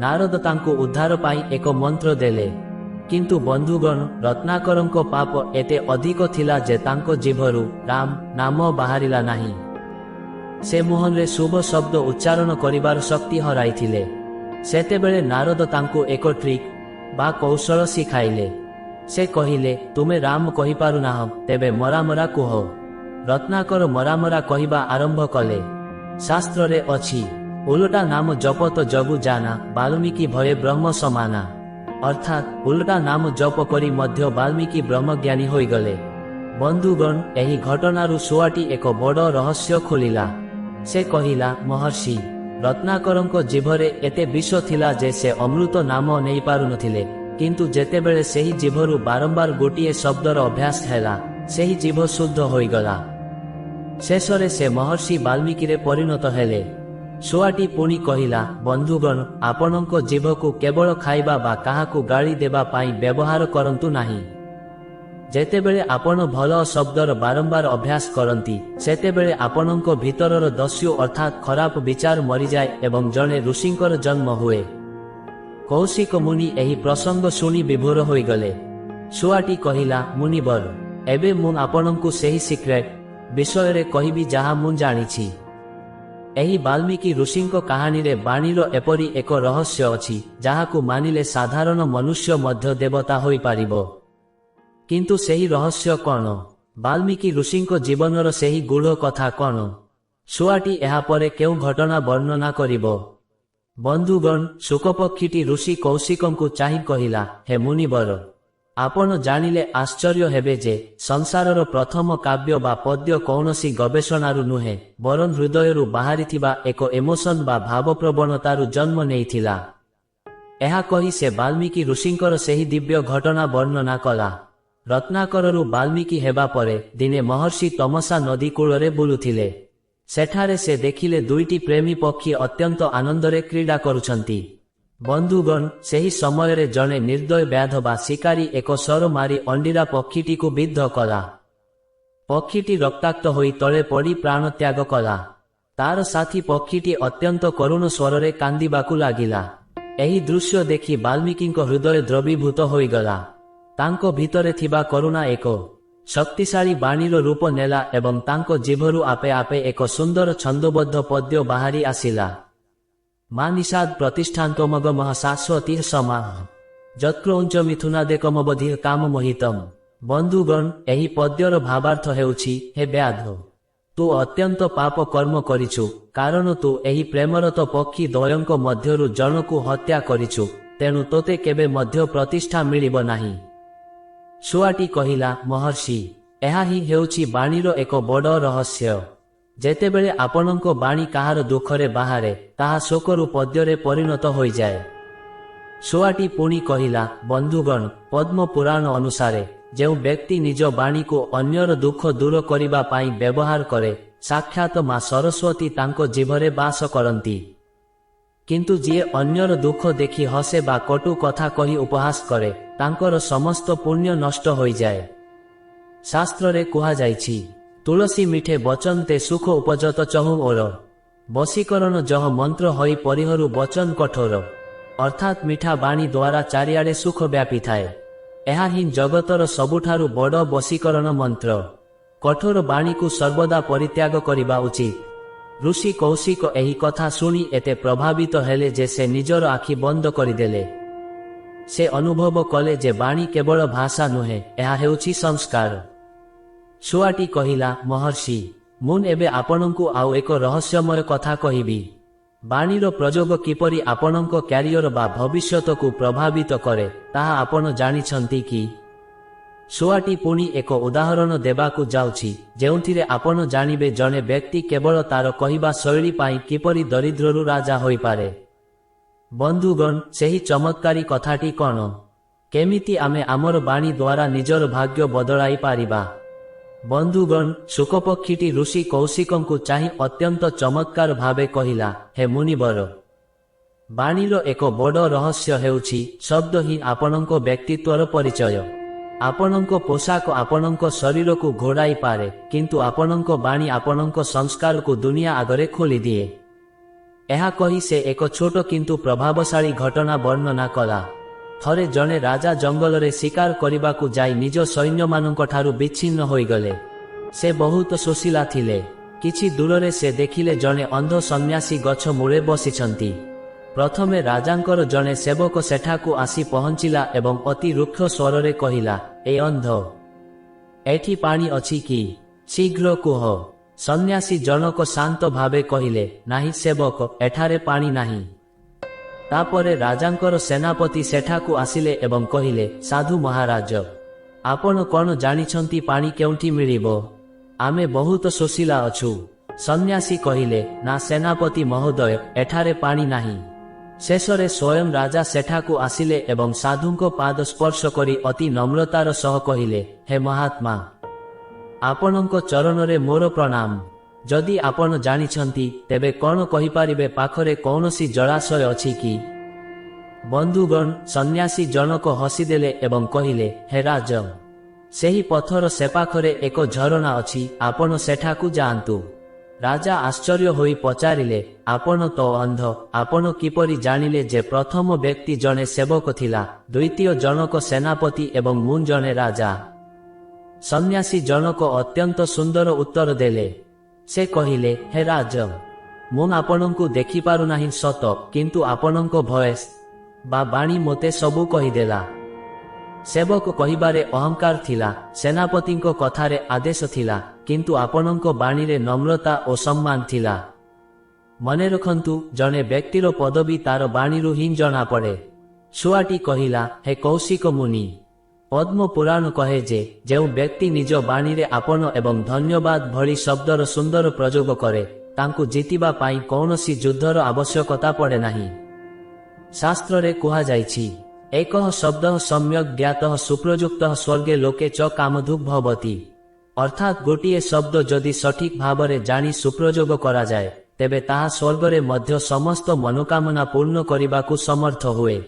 ନାରଦ ତାଙ୍କୁ ଉଦ୍ଧାର ପାଇଁ ଏକ ମନ୍ତ୍ର ଦେଲେ। କିନ୍ତୁ ବନ୍ଧୁଗଣ, ରତ୍ନାକରଙ୍କ ପାପ ଏତେ ଅଧିକ ଥିଲା ଯେ ତାଙ୍କ ଜିଭରୁ ରାମ ନାମ ବାହାରିଲା ନାହିଁ। ସେ ମୁହଁରେ ଶୁଭ ଶବ୍ଦ ଉଚ୍ଚାରଣ କରିବାର ଶକ୍ତି ହରାଇଥିଲେ। ସେତେବେଳେ ନାରଦ ତାଙ୍କୁ ଏକ ଟ୍ରିକ୍ ବା କୌଶଳ ଶିଖାଇଲେ। ସେ କହିଲେ, ତୁମେ ରାମ କହିପାରୁନାହ, ତେବେ ମରାମରା କୁହ। ରତ୍ନାକର ମରାମରା କହିବା ଆରମ୍ଭ କଲେ। ଶାସ୍ତ୍ରରେ ଅଛି, ଉଲଟା ନାମ ଜପତ ଜଗୁ ଜାନା, ବାଲ୍ମୀକି ଭଏ ବ୍ରହ୍ମ ସମାନା, ଅର୍ଥାତ୍ ଉଲଟା ନାମ ଜପ କରି ମଧ୍ୟ ବାଲ୍ମୀକି ବ୍ରହ୍ମଜ୍ଞାନୀ ହୋଇଗଲେ। ବନ୍ଧୁଗଣ, ଏହି ଘଟଣାରୁ ଶୁଆଟି ଏକ ବଡ଼ ରହସ୍ୟ ଖୋଲିଲା। ସେ କହିଲା, ମହର୍ଷି, ରତ୍ନାକରଙ୍କ ଜିଭରେ ଏତେ ବିଷ ଥିଲା ଯେ ସେ ଅମୃତ ନାମ ନେଇପାରୁନଥିଲେ, କିନ୍ତୁ ଯେତେବେଳେ ସେହି ଜିଭରୁ ବାରମ୍ବାର ଗୋଟିଏ ଶବ୍ଦର ଅଭ୍ୟାସ ହେଲା, ସେହି ଜିଭ ଶୁଦ୍ଧ ହୋଇଗଲା। ଶେଷରେ ସେ ମହର୍ଷି ବାଲ୍ମୀକିରେ ପରିଣତ ହେଲେ। ଶୁଆଟି ପୁଣି କହିଲା, ବନ୍ଧୁଗଣ, ଆପଣଙ୍କ ଜିଭକୁ କେବଳ ଖାଇବା ବା କାହାକୁ ଗାଳି ଦେବା ପାଇଁ ବ୍ୟବହାର କରନ୍ତୁ ନାହିଁ। ଯେତେବେଳେ ଆପଣ ଭଲ ଶବ୍ଦର ବାରମ୍ବାର ଅଭ୍ୟାସ କରନ୍ତି, ସେତେବେଳେ ଆପଣଙ୍କ ଭିତରର ଦସ୍ୟୁ ଅର୍ଥାତ୍ ଖରାପ ବିଚାର ମରିଯାଏ ଏବଂ ଜଣେ ଋଷିଙ୍କର ଜନ୍ମ ହୁଏ। କୌଶିକ ମୁନି ଏହି ପ୍ରସଙ୍ଗ ଶୁଣି ବିଭୋର ହୋଇଗଲେ। ଶୁଆଟି କହିଲା, ମୁନିବର, ଏବେ ମୁଁ ଆପଣଙ୍କୁ ସେହି ସିକ୍ରେଟ ବିଷୟରେ କହିବି ଯାହା ମୁଁ ଜାଣିଛି। ଏହି ବାଲ୍ମୀକି ଋଷିଙ୍କ କାହାଣୀରେ ବାଣୀର ଏପରି ଏକ ରହସ୍ୟ ଅଛି, ଯାହାକୁ ମାନିଲେ ସାଧାରଣ ମନୁଷ୍ୟ ମଧ୍ୟ ଦେବତା ହୋଇପାରିବ। କିନ୍ତୁ ସେହି ରହସ୍ୟ କ'ଣ? ବାଲ୍ମୀକି ଋଷିଙ୍କ ଜୀବନର ସେହି ଗୂଢ଼ କଥା କ'ଣ? ଶୁଆଟି ଏହାପରେ କେଉଁ ଘଟଣା ବର୍ଣ୍ଣନା କରିବ? ବନ୍ଧୁଗଣ, ଶୁକପକ୍ଷୀଟି ଋଷି କୌଶିକଙ୍କୁ ଚାହିଁ କହିଲା, ହେ ମୁନିବର, ଆପଣ ଜାଣିଲେ ଆଶ୍ଚର୍ଯ୍ୟ ହେବେ ଯେ ସଂସାରର ପ୍ରଥମ କାବ୍ୟ ବା ପଦ୍ୟ କୌଣସି ଗବେଷଣାରୁ ନୁହେଁ, ବରଂ ହୃଦୟରୁ ବାହାରିଥିବା ଏକ ଇମୋସନ ବା ଭାବପ୍ରବଣତାରୁ ଜନ୍ମ ନେଇଥିଲା। ଏହା କହି ସେ ବାଲ୍ମୀକି ଋଷିଙ୍କର ସେହି ଦିବ୍ୟ ଘଟଣା ବର୍ଣ୍ଣନା କଲା। ରତ୍ନାକରରୁ ବାଲ୍ମୀକି ହେବା ପରେ ଦିନେ ମହର୍ଷି ତମସା ନଦୀ କୂଳରେ ବୁଲୁଥିଲେ। ସେଠାରେ ସେ ଦେଖିଲେ ଦୁଇଟି ପ୍ରେମୀ ପକ୍ଷୀ ଅତ୍ୟନ୍ତ ଆନନ୍ଦରେ କ୍ରୀଡ଼ା କରୁଛନ୍ତି। ବନ୍ଧୁଗଣ, ସେହି ସମୟରେ ଜଣେ ନିର୍ଦ୍ଦୟ ବ୍ୟାଧ ବା ଶିକାରୀ ଏକ ସର ମାରି ଅଣ୍ଡିରା ପକ୍ଷୀଟିକୁ ବିଦ୍ଧ କଲା। ପକ୍ଷୀଟି ରକ୍ତାକ୍ତ ହୋଇ ତଳେ ପଡ଼ି ପ୍ରାଣତ୍ୟାଗ କଲା। ତାର ସାଥୀ ପକ୍ଷୀଟି ଅତ୍ୟନ୍ତ କରୁଣ ସ୍ୱରରେ କାନ୍ଦିବାକୁ ଲାଗିଲା। ଏହି ଦୃଶ୍ୟ ଦେଖି ବାଲ୍ମୀକିଙ୍କ ହୃଦୟ ଦ୍ରବୀଭୂତ ହୋଇଗଲା। ତାଙ୍କ ଭିତରେ ଥିବା କରୁଣା ଏକ ଶକ୍ତିଶାଳୀ ବାଣୀର ରୂପ ନେଲା ଏବଂ ତାଙ୍କ ଜିଭରୁ ଆପେ ଆପେ ଏକ ସୁନ୍ଦର ଛନ୍ଦୋବଦ୍ଧ ପଦ୍ୟ ବାହାରି ଆସିଲା। ମା ନିଷାଦ ପ୍ରତିଷ୍ଠାନ୍ତମଗମଃ ଶାଶ୍ୱତୀ ସମାଃ ଯତ୍କ୍ରୌଞ୍ଚ ମିଥୁନାଦେକମବଧିଃ କାମ ମୋହିତମ୍। ବନ୍ଧୁଗଣ, ଏହି ପଦ୍ୟର ଭାବାର୍ଥ ହେଉଛି, ହେ ବ୍ୟାଧ, ତୁ ଅତ୍ୟନ୍ତ ପାପ କର୍ମ କରିଛୁ, କାରଣ ତୁ ଏହି ପ୍ରେମରତ ପକ୍ଷୀ ଦ୍ୱୟଙ୍କ ମଧ୍ୟରୁ ଜଣକୁ ହତ୍ୟା କରିଛୁ, ତେଣୁ ତୋତେ କେବେ ମଧ୍ୟ ପ୍ରତିଷ୍ଠା ମିଳିବ ନାହିଁ। ଶୁଆଟି କହିଲା, ମହର୍ଷି, ଏହା ହିଁ ହେଉଛି ବାଣୀର ଏକ ବଡ଼ ରହସ୍ୟ। ଯେତେବେଳେ ଆପଣଙ୍କ ବାଣୀ କାହାର ଦୁଃଖରେ ବାହାରେ, ତାହା ଶୋକରୁ ପଦ୍ୟରେ ପରିଣତ ହୋଇଯାଏ। ଶୁଆଟି ପୁଣି କହିଲା, ବନ୍ଧୁଗଣ, ପଦ୍ମ ପୁରାଣ ଅନୁସାରେ ଯେଉଁ ବ୍ୟକ୍ତି ନିଜ ବାଣୀକୁ ଅନ୍ୟର ଦୁଃଖ ଦୂର କରିବା ପାଇଁ ବ୍ୟବହାର କରେ, ସାକ୍ଷାତ ମା ସରସ୍ୱତୀ ତାଙ୍କ ଜିଭରେ ବାସ କରନ୍ତି। କିନ୍ତୁ ଯିଏ ଅନ୍ୟର ଦୁଃଖ ଦେଖି ହସେ ବା କଟୁ କଥା କହି ଉପହାସ କରେ, ତାଙ୍କର ସମସ୍ତ ପୁଣ୍ୟ ନଷ୍ଟ ହୋଇଯାଏ। ଶାସ୍ତ୍ରରେ କୁହାଯାଇଛି, ତୁଳସୀ ମିଠେ ବଚନ ତେ ସୁଖ ଉପଜତ ଚହୁ ଓର, ବଶୀକରଣ ଜହ ମନ୍ତ୍ର ହୋଇ ପରିହରୁ ବଚନ କଠୋର। ଅର୍ଥାତ୍ ମିଠା ବାଣୀ ଦ୍ୱାରା ଚାରିଆଡ଼େ ସୁଖ ବ୍ୟାପିଥାଏ। ଏହା ହିଁ ଜଗତର ସବୁଠାରୁ ବଡ଼ ବଶୀକରଣ ମନ୍ତ୍ର। କଠୋର ବାଣୀକୁ ସର୍ବଦା ପରିତ୍ୟାଗ କରିବା ଉଚିତ। ଋଷି କୌଶିକ ଏହି କଥା ଶୁଣି ଏତେ ପ୍ରଭାବିତ ହେଲେ ଯେ ସେ ନିଜର ଆଖି ବନ୍ଦ କରିଦେଲେ। ସେ ଅନୁଭବ କଲେ ଯେ ବାଣୀ କେବଳ ଭାଷା ନୁହେଁ, ଏହା ହେଉଛି ସଂସ୍କାର। ଶୁଆଟି କହିଲା, ମହର୍ଷି, ମୁଁ ଏବେ ଆପଣଙ୍କୁ ଆଉ ଏକ ରହସ୍ୟମୟ କଥା କହିବି। ବାଣୀର ପ୍ରଯୋଗ କିପରି ଆପଣଙ୍କ କ୍ୟାରିୟର ବା ଭବିଷ୍ୟତକୁ ପ୍ରଭାବିତ କରେ, ତାହା ଆପଣ ଜାଣିଛନ୍ତି କି? ଶୁଆଟି ପୁଣି ଏକ ଉଦାହରଣ ଦେବାକୁ ଯାଉଛି, ଯେଉଁଥିରେ ଆପଣ ଜାଣିବେ ଜଣେ ବ୍ୟକ୍ତି କେବଳ ତାର କହିବା ଶୈଳୀ ପାଇଁ କିପରି ଦରିଦ୍ରରୁ ରାଜା ହୋଇପାରେ। ବନ୍ଧୁଗଣ, ସେହି ଚମତ୍କାରୀ କଥାଟି କ'ଣ? କେମିତି ଆମେ ଆମର ବାଣୀ ଦ୍ୱାରା ନିଜର ଭାଗ୍ୟ ବଦଳାଇ ପାରିବା? ବନ୍ଧୁଗଣ, ଶୁକପକ୍ଷୀଟି ଋଷି କୌଶିକଙ୍କୁ ଚାହିଁ ଅତ୍ୟନ୍ତ ଚମତ୍କାର ଭାବେ କହିଲା, ହେ ମୁନିବର, ବାଣୀର ଏକ ବଡ଼ ରହସ୍ୟ ହେଉଛି, ଶବ୍ଦ ହିଁ ଆପଣଙ୍କ ବ୍ୟକ୍ତିତ୍ୱର ପରିଚୟ। ଆପଣଙ୍କ ପୋଷାକ ଆପଣଙ୍କ ଶରୀରକୁ ଘୋଡ଼ାଇ ପାରେ, କିନ୍ତୁ ଆପଣଙ୍କ ବାଣୀ ଆପଣଙ୍କ ସଂସ୍କାରକୁ ଦୁନିଆ ଆଗରେ ଖୋଲିଦିଏ। ଏହା କହି ସେ ଏକ ଛୋଟ କିନ୍ତୁ ପ୍ରଭାବଶାଳୀ ଘଟଣା ବର୍ଣ୍ଣନା କଲା। ଥରେ ଜଣେ ରାଜା ଜଙ୍ଗଲରେ ଶିକାର କରିବାକୁ ଯାଇ ନିଜ ସୈନ୍ୟମାନଙ୍କଠାରୁ ବିଚ୍ଛିନ୍ନ ହୋଇଗଲେ। ସେ ବହୁତ ଶୋଷିଲା ଥିଲେ। କିଛି ଦୂରରେ ସେ ଦେଖିଲେ ଜଣେ ଅନ୍ଧ ସନ୍ନ୍ୟାସୀ ଗଛ ମୂଳେ ବସିଛନ୍ତି। ପ୍ରଥମେ ରାଜାଙ୍କର ଜଣେ ସେବକ ସେଠାକୁ ଆସି ପହଞ୍ଚିଲା ଏବଂ ଅତି ରୁକ୍ଷ ସ୍ୱରରେ କହିଲା, ଏ ଅନ୍ଧ, ଏଠି ପାଣି ଅଛି କି? ଶୀଘ୍ର କୁହ। ସନ୍ନ୍ୟାସୀ ଜଣକ ଶାନ୍ତ ଭାବେ କହିଲେ, ନାହିଁ ସେବକ, ଏଠାରେ ପାଣି ନାହିଁ। ତାପରେ ରାଜାଙ୍କର ସେନାପତି ସେଠାକୁ ଆସିଲେ ଏବଂ କହିଲେ, ସାଧୁ ମହାରାଜ, ଆପଣ କ'ଣ ଜାଣିଛନ୍ତି ପାଣି କେଉଁଠି ମିଳିବ? ଆମେ ବହୁତ ଶୋଷିଲା ଅଛୁ। ସନ୍ନ୍ୟାସୀ କହିଲେ, ନା ସେନାପତି ମହୋଦୟ, ଏଠାରେ ପାଣି ନାହିଁ। ଶେଷରେ ସ୍ୱୟଂ ରାଜା ସେଠାକୁ ଆସିଲେ ଏବଂ ସାଧୁଙ୍କ ପାଦ ସ୍ପର୍ଶ କରି ଅତି ନମ୍ରତାର ସହ କହିଲେ, ହେ ମହାତ୍ମା, ଆପଣଙ୍କ ଚରଣରେ ମୋର ପ୍ରଣାମ। ଯଦି ଆପଣ ଜାଣିଛନ୍ତି, ତେବେ କ'ଣ କହିପାରିବେ ପାଖରେ କୌଣସି ଜଳାଶୟ ଅଛି କି? ବନ୍ଧୁଗଣ, ସନ୍ନ୍ୟାସୀ ଜଣକ ହସିଦେଲେ ଏବଂ କହିଲେ, ହେ ରାଜ, ସେହି ପଥର ସେପାଖରେ ଏକ ଝରଣା ଅଛି, ଆପଣ ସେଠାକୁ ଯାଆନ୍ତୁ। ରାଜା ଆଶ୍ଚର୍ଯ୍ୟ ହୋଇ ପଚାରିଲେ, ଆପଣ ତ ଅନ୍ଧ, ଆପଣ କିପରି ଜାଣିଲେ ଯେ ପ୍ରଥମ ବ୍ୟକ୍ତି ଜଣେ ସେବକ ଥିଲା, ଦ୍ୱିତୀୟ ଜଣକ ସେନାପତି ଏବଂ ମୁଁ ଜଣେ ରାଜା? ସନ୍ନ୍ୟାସୀ ଜଣକ ଅତ୍ୟନ୍ତ ସୁନ୍ଦର ଉତ୍ତର ଦେଲେ। ସେ କହିଲେ, ହେ ରାଜ, ମୁଁ ଆପଣଙ୍କୁ ଦେଖିପାରୁନାହିଁ ସତ, କିନ୍ତୁ ଆପଣଙ୍କ ଭଏସ୍ ବା ବାଣୀ ମୋତେ ସବୁ କହିଦେଲା। ସେବକ କହିବାରେ ଅହଙ୍କାର ଥିଲା, ସେନାପତିଙ୍କ କଥାରେ ଆଦେଶ ଥିଲା, କିନ୍ତୁ ଆପଣଙ୍କ ବାଣୀରେ ନମ୍ରତା ଓ ସମ୍ମାନ ଥିଲା। ମନେ ରଖନ୍ତୁ, ଜଣେ ବ୍ୟକ୍ତିର ପଦବୀ ତାର ବାଣୀରୁ ହିଁ ଜଣାପଡ଼େ। ଶୁଆଟି କହିଲା, ହେ କୌଶିକ ମୁନି, ପଦ୍ମ ପୁରାଣ କହେ ଯେ ଯେଉଁ ବ୍ୟକ୍ତି ନିଜ ବାଣୀରେ ଆପଣ ଏବଂ ଧନ୍ୟବାଦ ଭଳି ଶବ୍ଦର ସୁନ୍ଦର ପ୍ରଯୋଗ କରେ, ତାଙ୍କୁ ଜିତିବା ପାଇଁ କୌଣସି ଯୁଦ୍ଧର ଆବଶ୍ୟକତା ପଡ଼େ ନାହିଁ। ଶାସ୍ତ୍ରରେ କୁହାଯାଇଛି, ଏକଃ ଶବ୍ଦଃ ସମ୍ୟକ୍ ଜ୍ଞାତଃ ସୁପ୍ରଯୁକ୍ତଃ ସ୍ୱର୍ଗେ ଲୋକେ ଚ କାମଧୁକ୍ ଭବତି। ଅର୍ଥାତ୍ ଗୋଟିଏ ଶବ୍ଦ ଯଦି ସଠିକ୍ ଭାବରେ ଜାଣି ସୁପ୍ରଯୋଗ କରାଯାଏ, ତେବେ ତାହା ସ୍ୱର୍ଗରେ ମଧ୍ୟ ସମସ୍ତ ମନୋକାମନା ପୂର୍ଣ୍ଣ କରିବାକୁ ସମର୍ଥ ହୁଏ।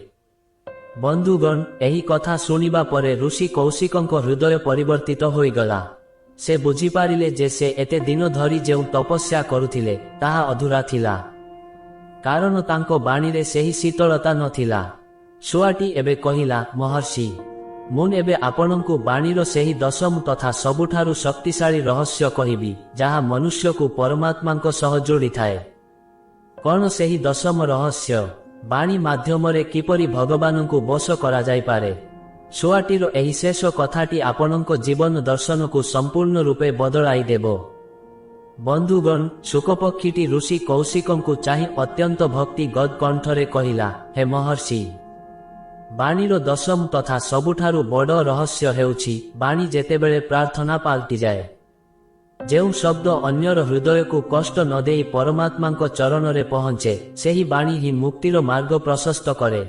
ବନ୍ଧୁଗଣ, ଏହି କଥା ଶୁଣିବା ପରେ ଋଷି କୌଶିକଙ୍କ ହୃଦୟ ପରିବର୍ତ୍ତିତ ହୋଇଗଲା। ସେ ବୁଝିପାରିଲେ ଯେ ସେ ଏତେ ଦିନ ଧରି ଯେଉଁ ତପସ୍ୟା କରୁଥିଲେ, ତାହା ଅଧୁରା ଥିଲା, କାରଣ ତାଙ୍କ ବାଣୀରେ ସେହି ଶୀତଳତା ନଥିଲା। ଶୁଆଟି ଏବେ କହିଲା, ମହର୍ଷି, ମୁଁ ଏବେ ଆପଣଙ୍କୁ ବାଣୀର ସେହି ଦଶମ ତଥା ସବୁଠାରୁ ଶକ୍ତିଶାଳୀ ରହସ୍ୟ କହିବି, ଯାହା ମନୁଷ୍ୟକୁ ପରମାତ୍ମାଙ୍କ ସହ ଯୋଡ଼ିଥାଏ। କ'ଣ ସେହି ଦଶମ ରହସ୍ୟ? ବାଣୀ ମାଧ୍ୟମରେ କିପରି ଭଗବାନଙ୍କୁ ବଶ କରାଯାଇପାରେ? ଶୁଆଟିର ଏହି ଶେଷ କଥାଟି ଆପଣଙ୍କ ଜୀବନ ଦର୍ଶନକୁ ସମ୍ପୂର୍ଣ୍ଣ ରୂପେ ବଦଳାଇ ଦେବ। ବନ୍ଧୁଗଣ, ଶୁକପକ୍ଷୀଟି ଋଷି କୌଶିକଙ୍କୁ ଚାହିଁ ଅତ୍ୟନ୍ତ ଭକ୍ତି ଗଦ କଣ୍ଠରେ କହିଲା, ହେ ମହର୍ଷି, ବାଣୀର ଦଶମ ତଥା ସବୁଠାରୁ ବଡ଼ ରହସ୍ୟ ହେଉଛି, ବାଣୀ ଯେତେବେଳେ ପ୍ରାର୍ଥନା ପାଲଟିଯାଏ। ଯେଉଁ ଶବ୍ଦ ଅନ୍ୟର ହୃଦୟକୁ କଷ୍ଟ ନ ଦେଇ ପରମାତ୍ମାଙ୍କ ଚରଣରେ ପହଞ୍ଚେ, ସେହି ବାଣୀ ହିଁ ମୁକ୍ତିର ମାର୍ଗ ପ୍ରଶସ୍ତ କରେ।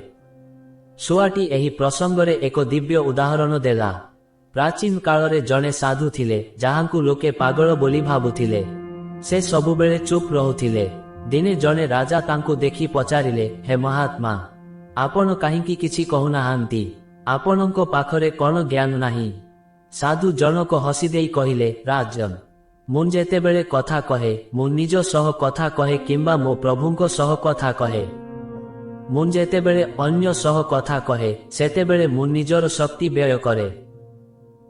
ଶୁଆଟି ଏହି ପ୍ରସଙ୍ଗରେ ଏକ ଦିବ୍ୟ ଉଦାହରଣ ଦେଲା। ପ୍ରାଚୀନ କାଳରେ ଜଣେ ସାଧୁ ଥିଲେ, ଯାହାଙ୍କୁ ଲୋକେ ପାଗଳ ବୋଲି ଭାବୁଥିଲେ। ସେ ସବୁବେଳେ ଚୁପ୍ ରହୁଥିଲେ। ଦିନେ ଜଣେ ରାଜା ତାଙ୍କୁ ଦେଖି ପଚାରିଲେ, ହେ ମହାତ୍ମା, ଆପଣ କାହିଁକି କିଛି କହୁନାହାନ୍ତି? ଆପଣଙ୍କ ପାଖରେ କ'ଣ ଜ୍ଞାନ ନାହିଁ? ସାଧୁ ଜଣକ ହସିଦେଇ କହିଲେ, ରାଜନ, ମୁଁ ଯେତେବେଳେ କଥା କହେ, ମୁଁ ନିଜ ସହ କଥା କହେ କିମ୍ବା ମୋ ପ୍ରଭୁଙ୍କ ସହ କଥା କହେ। ମୁଁ ଯେତେବେଳେ ଅନ୍ୟ ସହ କଥା କହେ, ସେତେବେଳେ ମୁଁ ନିଜର ଶକ୍ତି ବ୍ୟୟ କରେ।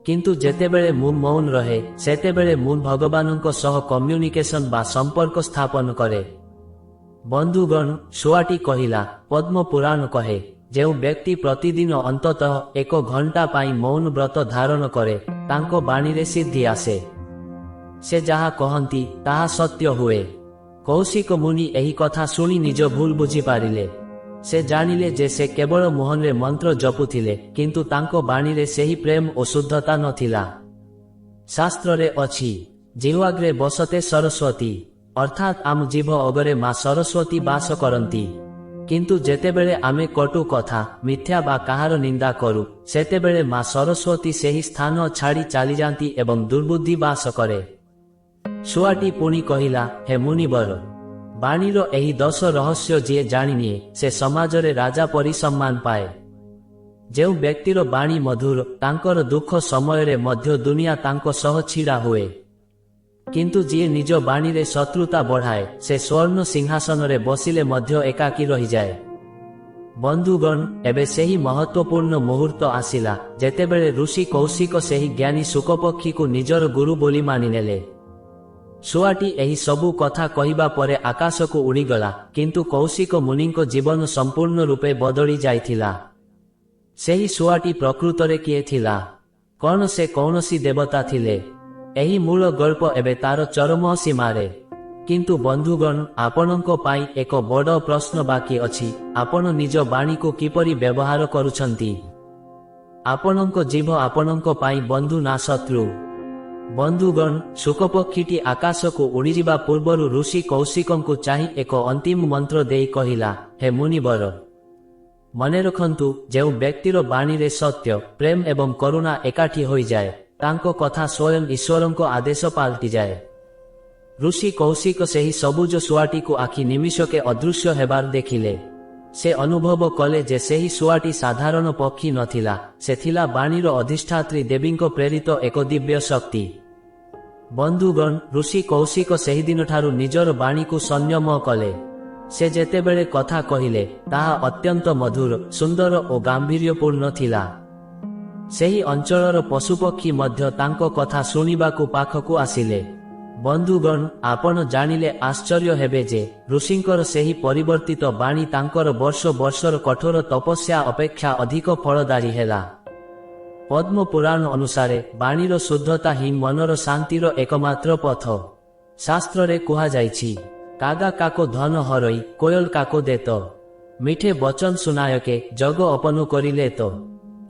କିନ୍ତୁ ଯେତେବେଳେ ମୁଁ ମୌନ ରହେ, ସେତେବେଳେ ମୁଁ ଭଗବାନଙ୍କ ସହ କମ୍ୟୁନିକେସନ ବା ସମ୍ପର୍କ ସ୍ଥାପନ କରେ। ବନ୍ଧୁଗଣ, ଶୁଆଟି କହିଲା, ପଦ୍ମ ପୁରାଣ କହେ, ଯେଉଁ ବ୍ୟକ୍ତି ପ୍ରତିଦିନ ଅନ୍ତତଃ 1 ଘଣ୍ଟା ପାଇଁ ମୌନ ବ୍ରତ ଧାରଣ କରେ, ତାଙ୍କ ବାଣୀରେ ସିଦ୍ଧି ଆସେ। ସେ ଯାହା କହନ୍ତି, ତାହା ସତ୍ୟ ହୁଏ। କୌଶିକ ମୁନି ଏହି କଥା ଶୁଣି ନିଜ ଭୁଲ ବୁଝିପାରିଲେ। ସେ ଜାଣିଲେ ଯେ ସେ କେବଳ ମୁହଁରେ ମନ୍ତ୍ର ଜପୁଥିଲେ, କିନ୍ତୁ ତାଙ୍କ ବାଣୀରେ ସେହି ପ୍ରେମ ଓ ଶୁଦ୍ଧତା ନଥିଲା। ଶାସ୍ତ୍ରରେ ଅଛି, ଜିହ୍ୱାଗ୍ରେ ବସତେ ସରସ୍ୱତୀ, ଅର୍ଥାତ୍ ଆମ ଜିଭ ଅଗରେ ମା ସରସ୍ୱତୀ ବାସ କରନ୍ତି। କିନ୍ତୁ ଯେତେବେଳେ ଆମେ କଟୁ କଥା, ମିଥ୍ୟା ବା କାହାର ନିନ୍ଦା କରୁ, ସେତେବେଳେ ମା ସରସ୍ୱତୀ ସେହି ସ୍ଥାନ ଛାଡ଼ି ଚାଲିଯାନ୍ତି ଏବଂ ଦୁର୍ବୁଦ୍ଧି ବାସ କରେ। ଶୁଆଟି ପୁଣି କହିଲା, ହେ ମୁନିବର, ବାଣୀର ଏହି 10 ରହସ୍ୟ ଯିଏ ଜାଣିନିଏ, ସେ ସମାଜରେ ରାଜା ପରି ସମ୍ମାନ ପାଏ। ଯେଉଁ ବ୍ୟକ୍ତିର ବାଣୀ ମଧୁର, ତାଙ୍କର ଦୁଃଖ ସମୟରେ ମଧ୍ୟ ଦୁନିଆ ତାଙ୍କ ସହ ଛିଡ଼ା ହୁଏ। କିନ୍ତୁ ଯିଏ ନିଜ ବାଣୀରେ ଶତ୍ରୁତା ବଢ଼ାଏ, ସେ ସ୍ୱର୍ଣ୍ଣ ସିଂହାସନରେ ବସିଲେ ମଧ୍ୟ ଏକାକୀ ରହିଯାଏ। ବନ୍ଧୁଗଣ, ଏବେ ସେହି ମହତ୍ୱପୂର୍ଣ୍ଣ ମୁହୂର୍ତ୍ତ ଆସିଲା, ଯେତେବେଳେ ଋଷି କୌଶିକ ସେହି ଜ୍ଞାନୀ ଶୁକପକ୍ଷୀକୁ ନିଜର ଗୁରୁ ବୋଲି ମାନିନେଲେ। ଶୁଆଟି ଏହି ସବୁ କଥା କହିବା ପରେ ଆକାଶକୁ ଉଡ଼ିଗଲା, କିନ୍ତୁ କୌଶିକ ମୁନିଙ୍କ ଜୀବନ ସମ୍ପୂର୍ଣ୍ଣ ରୂପେ ବଦଳି ଯାଇଥିଲା। ସେହି ଶୁଆଟି ପ୍ରକୃତରେ କିଏ ଥିଲା? କ'ଣ ସେ କୌଣସି ଦେବତା ଥିଲେ? ଏହି ମୂଳ ଗଳ୍ପ ଏବେ ତାର ଚରମ ସୀମାରେ। କିନ୍ତୁ ବନ୍ଧୁଗଣ, ଆପଣଙ୍କ ପାଇଁ ଏକ ବଡ଼ ପ୍ରଶ୍ନ ବାକି ଅଛି। ଆପଣ ନିଜ ବାଣୀକୁ କିପରି ବ୍ୟବହାର କରୁଛନ୍ତି? ଆପଣଙ୍କ ଜିଭ ଆପଣଙ୍କ ପାଇଁ ବନ୍ଧୁ ନା ଶତ୍ରୁ? ବନ୍ଧୁଗଣ, ଶୁକପକ୍ଷୀଟି ଆକାଶକୁ ଉଡ଼ିଯିବା ପୂର୍ବରୁ ଋଷି କୌଶିକଙ୍କୁ ଚାହିଁ ଏକ ଅନ୍ତିମ ମନ୍ତ୍ର ଦେଇ କହିଲା, ହେ ମୁନିବର, ମନେ ରଖନ୍ତୁ, ଯେଉଁ ବ୍ୟକ୍ତିର ବାଣୀରେ ସତ୍ୟ, ପ୍ରେମ ଏବଂ କରୁଣା ଏକାଠି ହୋଇଯାଏ, ତାଙ୍କ କଥା ସ୍ୱୟଂ ଈଶ୍ୱରଙ୍କ ଆଦେଶ ପାଲଟିଯାଏ। ଋଷି କୌଶିକ ସେହି ସବୁଜ ଶୁଆଟିକୁ ଆଖି ନିମିଷକେ ଅଦୃଶ୍ୟ ହେବାର ଦେଖିଲେ। ସେ ଅନୁଭବ କଲେ ଯେ ସେହି ଶୁଆଟି ସାଧାରଣ ପକ୍ଷୀ ନଥିଲା, ସେ ଥିଲା ବାଣୀର ଅଧିଷ୍ଠାତ୍ରୀ ଦେବୀଙ୍କ ପ୍ରେରିତ ଏକ ଦିବ୍ୟ ଶକ୍ତି। ବନ୍ଧୁଗଣ, ଋଷି କୌଶିକ ସେହିଦିନଠାରୁ ନିଜର ବାଣୀକୁ ସଂଯମ କଲେ। ସେ ଯେତେବେଳେ କଥା କହିଲେ, ତାହା ଅତ୍ୟନ୍ତ ମଧୁର, ସୁନ୍ଦର ଓ ଗାମ୍ଭୀର୍ଯ୍ୟପୂର୍ଣ୍ଣ ଥିଲା। ସେହି ଅଞ୍ଚଳର ପଶୁପକ୍ଷୀ ମଧ୍ୟ ତାଙ୍କ କଥା ଶୁଣିବାକୁ ପାଖକୁ ଆସିଲେ। ବନ୍ଧୁଗଣ, ଆପଣ ଜାଣିଲେ ଆଶ୍ଚର୍ଯ୍ୟ ହେବେ ଯେ ଋଷିଙ୍କର ସେହି ପରିବର୍ତ୍ତିତ ବାଣୀ ତାଙ୍କର ବର୍ଷ ବର୍ଷର କଠୋର ତପସ୍ୟା ଅପେକ୍ଷା ଅଧିକ ଫଳଦାୟୀ ହେଲା। ପଦ୍ମ ପୁରାଣ ଅନୁସାରେ ବାଣୀର ଶୁଦ୍ଧତା ହିଁ ମନର ଶାନ୍ତିର ଏକମାତ୍ର ପଥ। ଶାସ୍ତ୍ରରେ କୁହାଯାଇଛି, କାଗା କାକୋ ଧନ ହରଇ କୋୟଲ କାକୋ ଦେତ, ମିଠେ ବଚନ ଶୁଣାୟକେ ଜଗ ଅପନୁ କରିଲେ ତ।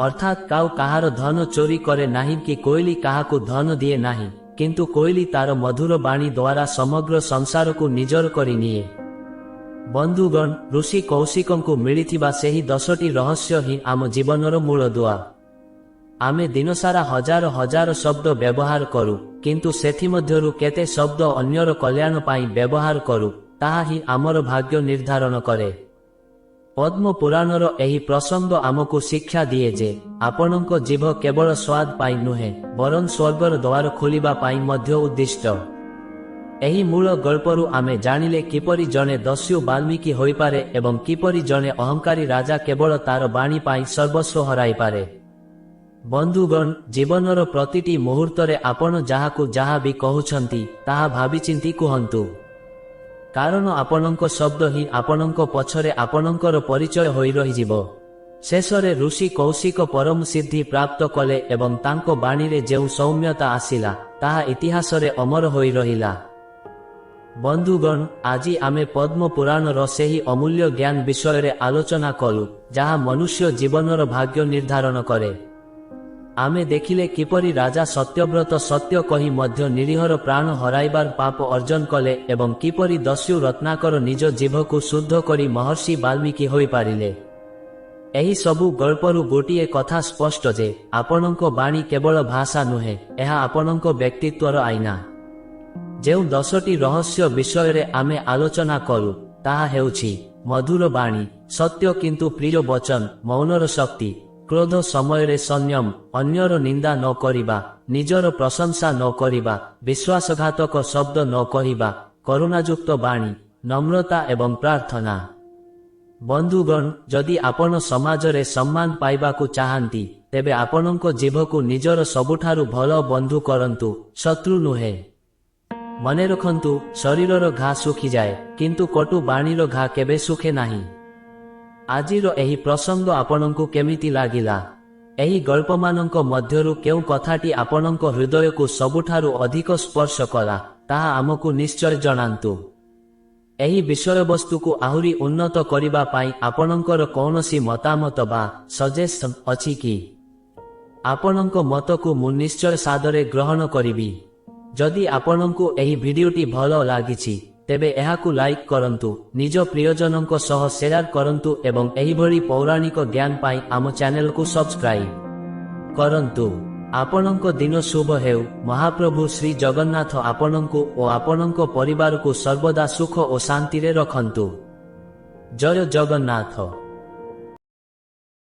ଅର୍ଥାତ୍ କାଉ କାହାର ଧନ ଚୋରି କରେ ନାହିଁ କି କୋଇଲି କାହାକୁ ଧନ ଦିଏ ନାହିଁ, କିନ୍ତୁ କୋଇଲି ତାର ମଧୁର ବାଣୀ ଦ୍ୱାରା ସମଗ୍ର ସଂସାରକୁ ନିଜର କରିନିଏ। ବନ୍ଧୁଗଣ, ଋଷି କୌଶିକଙ୍କୁ ମିଳିଥିବା ସେହି 10ଟି ରହସ୍ୟ ହିଁ ଆମ ଜୀବନର ମୂଳଦୁଆ। ଆମେ ଦିନସାରା ହଜାର ହଜାର ଶବ୍ଦ ବ୍ୟବହାର କରୁ, କିନ୍ତୁ ସେଥିମଧ୍ୟରୁ କେତେ ଶବ୍ଦ ଅନ୍ୟର କଲ୍ୟାଣ ପାଇଁ ବ୍ୟବହାର କରୁ, ତାହା ହିଁ ଆମର ଭାଗ୍ୟ ନିର୍ଦ୍ଧାରଣ କରେ। ପଦ୍ମ ପୁରାଣର ଏହି ପ୍ରସଙ୍ଗ ଆମକୁ ଶିକ୍ଷା ଦିଏ ଯେ ଆପଣଙ୍କ ଜିଭ କେବଳ ସ୍ୱାଦ ପାଇଁ ନୁହେଁ, ବରଂ ସ୍ୱର୍ଗର ଦ୍ୱାର ଖୋଲିବା ପାଇଁ ମଧ୍ୟ ଉଦ୍ଦିଷ୍ଟ। ଏହି ମୂଳ ଗଳ୍ପରୁ ଆମେ ଜାଣିଲେ କିପରି ଜଣେ ଦସ୍ୟୁ ବାଲ୍ମୀକି ହୋଇପାରେ ଏବଂ କିପରି ଜଣେ ଅହଙ୍କାରୀ ରାଜା କେବଳ ତାର ବାଣୀ ପାଇଁ ସର୍ବସ୍ୱ ହରାଇପାରେ। ବନ୍ଧୁଗଣ, ଜୀବନର ପ୍ରତିଟି ମୁହୂର୍ତ୍ତରେ ଆପଣ ଯାହାକୁ ଯାହା ବି କହୁଛନ୍ତି ତାହା ଭାବିଚିନ୍ତି କୁହନ୍ତୁ, କାରଣ ଆପଣଙ୍କ ଶବ୍ଦ ହିଁ ଆପଣଙ୍କ ପଛରେ ଆପଣଙ୍କର ପରିଚୟ ହୋଇ ରହିଯିବ। ଶେଷରେ ଋଷି କୌଶିକ ପରମ ସିଦ୍ଧି ପ୍ରାପ୍ତ କଲେ ଏବଂ ତାଙ୍କ ବାଣୀରେ ଯେଉଁ ସୌମ୍ୟତା ଆସିଲା ତାହା ଇତିହାସରେ ଅମର ହୋଇ ରହିଲା। ବନ୍ଧୁଗଣ, ଆଜି ଆମେ ପଦ୍ମ ପୁରାଣର ସେହି ଅମୂଲ୍ୟ ଜ୍ଞାନ ବିଷୟରେ ଆଲୋଚନା କଲୁ, ଯାହା ମନୁଷ୍ୟ ଜୀବନର ଭାଗ୍ୟ ନିର୍ଦ୍ଧାରଣ କରେ। ଆମେ ଦେଖିଲେ କିପରି ରାଜା ସତ୍ୟବ୍ରତ ସତ୍ୟ କହି ମଧ୍ୟ ନିରୀହର ପ୍ରାଣ ହରାଇବାର ପାପ ଅର୍ଜନ କଲେ ଏବଂ କିପରି ଦସ୍ୟୁ ରତ୍ନାକର ନିଜ ଜିଭକୁ ଶୁଦ୍ଧ କରି ମହର୍ଷି ବାଲ୍ମୀକି ହୋଇପାରିଲେ। ଏହି ସବୁ ଗଳ୍ପରୁ ଗୋଟିଏ କଥା ସ୍ପଷ୍ଟ ଯେ ଆପଣଙ୍କ ବାଣୀ କେବଳ ଭାଷା ନୁହେଁ, ଏହା ଆପଣଙ୍କ ବ୍ୟକ୍ତିତ୍ୱର ଆଇନା। ଯେଉଁ 10ଟି ରହସ୍ୟ ବିଷୟରେ ଆମେ ଆଲୋଚନା କରୁ ତାହା ହେଉଛି ମଧୁର ବାଣୀ, ସତ୍ୟ କିନ୍ତୁ ପ୍ରିୟ ବଚନ, ମୌନର ଶକ୍ତି, କ୍ରୋଧ ସମୟରେ ସଂଯମ, ଅନ୍ୟର ନିନ୍ଦା ନ କରିବା, ନିଜର ପ୍ରଶଂସା ନ କରିବା, ବିଶ୍ୱାସଘାତକ ଶବ୍ଦ ନ କହିବା, କରୁଣାଯୁକ୍ତ ବାଣୀ, ନମ୍ରତା ଏବଂ ପ୍ରାର୍ଥନା। ବନ୍ଧୁଗଣ, ଯଦି ଆପଣ ସମାଜରେ ସମ୍ମାନ ପାଇବାକୁ ଚାହାନ୍ତି, ତେବେ ଆପଣଙ୍କ ଜିଭକୁ ନିଜର ସବୁଠାରୁ ଭଲ ବନ୍ଧୁ କରନ୍ତୁ, ଶତ୍ରୁ ନୁହେଁ। ମନେ ରଖନ୍ତୁ, ଶରୀରର ଘା ଶୁଖିଯାଏ, କିନ୍ତୁ କଟୁ ବାଣୀର ଘା କେବେ ଶୁଖେ ନାହିଁ। ଆଜିର ଏହି ପ୍ରସଙ୍ଗ ଆପଣଙ୍କୁ କେମିତି ଲାଗିଲା? ଏହି ଗଳ୍ପମାନଙ୍କ ମଧ୍ୟରୁ କେଉଁ କଥାଟି ଆପଣଙ୍କ ହୃଦୟକୁ ସବୁଠାରୁ ଅଧିକ ସ୍ପର୍ଶ କଲା, ତାହା ଆମକୁ ନିଶ୍ଚୟ ଜଣାନ୍ତୁ। ଏହି ବିଷୟବସ୍ତୁକୁ ଆହୁରି ଉନ୍ନତ କରିବା ପାଇଁ ଆପଣଙ୍କର କୌଣସି ମତାମତ ବା ସଜେସନ୍ ଅଛି କି? ଆପଣଙ୍କ ମତକୁ ମୁଁ ନିଶ୍ଚୟ ସାଦରେ ଗ୍ରହଣ କରିବି। ଯଦି ଆପଣଙ୍କୁ ଏହି ଭିଡିଓଟି ଭଲ ଲାଗିଛି ତେବେ ଏହାକୁ ଲାଇକ୍ କରନ୍ତୁ, ନିଜ ପ୍ରିୟଜନଙ୍କ ସହ ସେୟାର କରନ୍ତୁ ଏବଂ ଏହିଭଳି ପୌରାଣିକ ଜ୍ଞାନ ପାଇଁ ଆମ ଚ୍ୟାନେଲକୁ ସବସ୍କ୍ରାଇବ୍ କରନ୍ତୁ। ଆପଣଙ୍କ ଦିନ ଶୁଭ ହେଉ। ମହାପ୍ରଭୁ ଶ୍ରୀ ଜଗନ୍ନାଥ ଆପଣଙ୍କୁ ଓ ଆପଣଙ୍କ ପରିବାରକୁ ସର୍ବଦା ସୁଖ ଓ ଶାନ୍ତିରେ ରଖନ୍ତୁ। ଜୟ ଜଗନ୍ନାଥ।